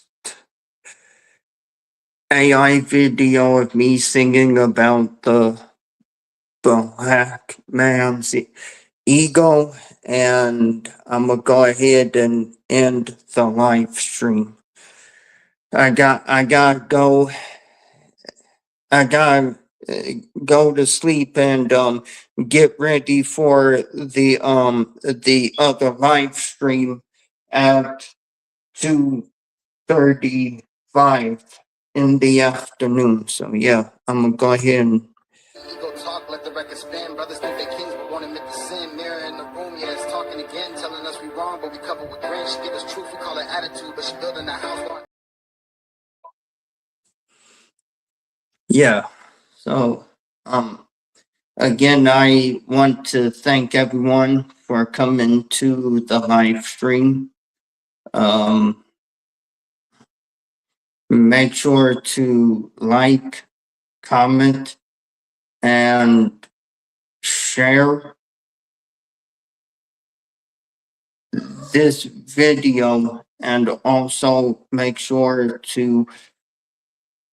AI video of me singing about the black man's ego, and I'm gonna go ahead and end the live stream. I gotta go to sleep and get ready for the other live stream at 2:35 in the afternoon. So yeah, I'm gonna go ahead and Ego talk, let the record spin. Brothers think they kings, but won't admit the sin. Mirror in the room, yeah, it's talking again, telling us we wrong, but we cover with grin. She give us truth, we call it attitude, but she building a house. yeah. So again, I want to thank everyone for coming to the live stream. Make sure to like, comment, and share this video, and also make sure to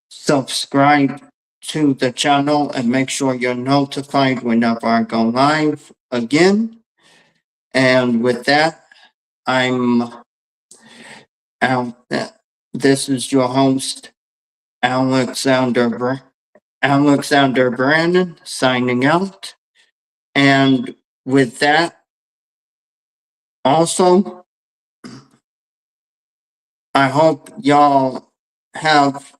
subscribe to the channel and make sure you're notified whenever I go live again. And with that, I'm out. This is your host, Alexander Brandon, signing out. And with that, also, I hope y'all have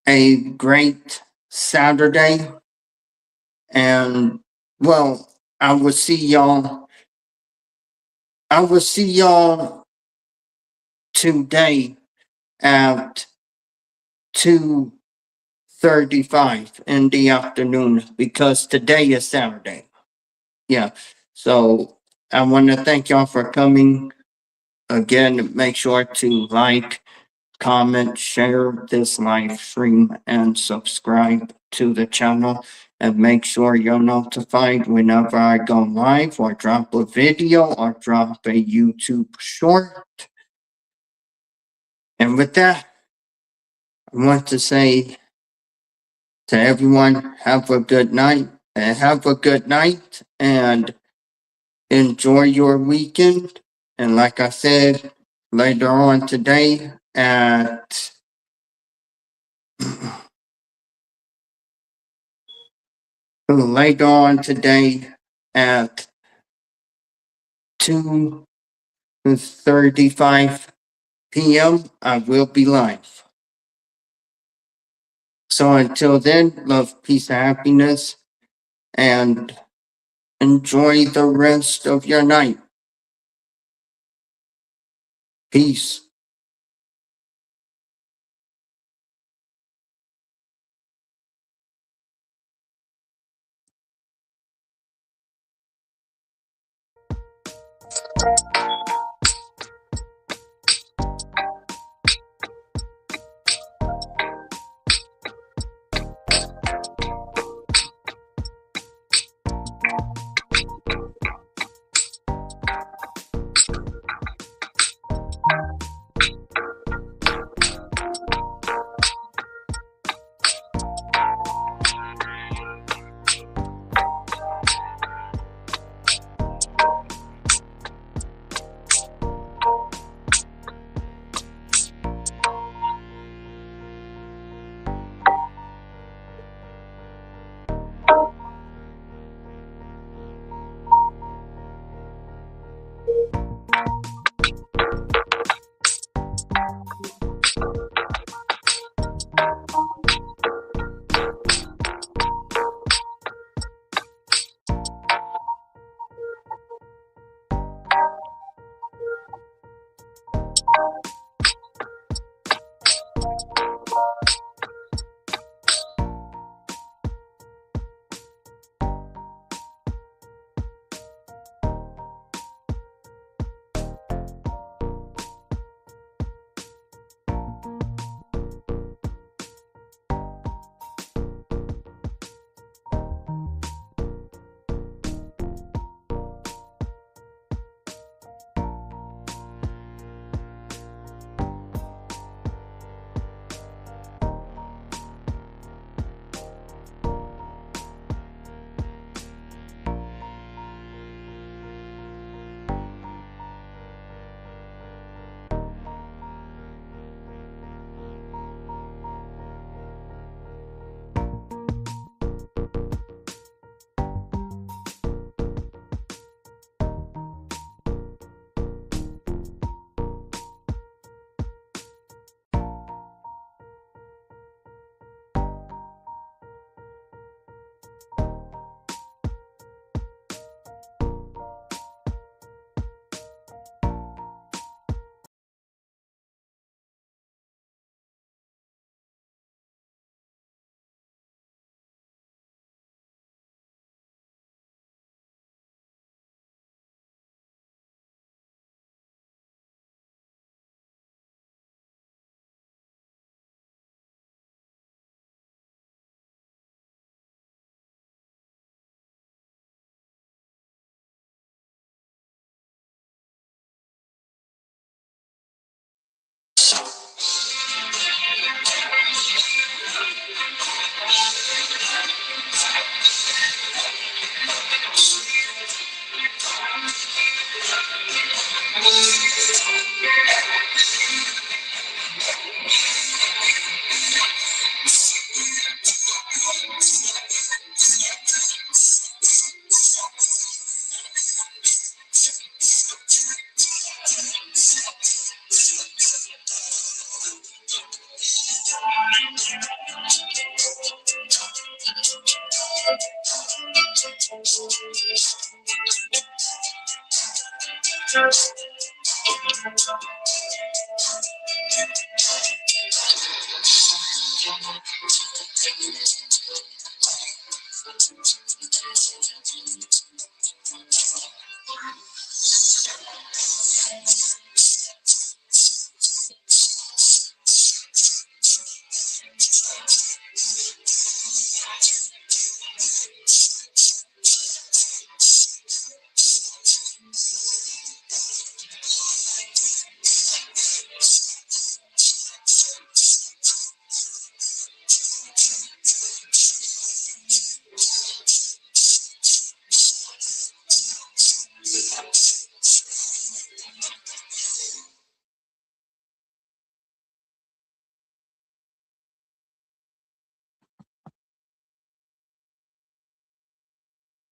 a great Saturday. And well, I will see y'all. I will see y'all today at 2:35 in the afternoon because today is Saturday. Yeah. So I want to thank y'all for coming. Again, make sure to like, comment, share this live stream, and subscribe to the channel. And make sure you're notified whenever I go live or drop a video or drop a YouTube short. And with that, I want to say to everyone, have a good night. And enjoy your weekend. And like I said, later on today at later on today at 2:35 p.m. I will be live. So until then, love, peace, and happiness, and enjoy the rest of your night. Peace.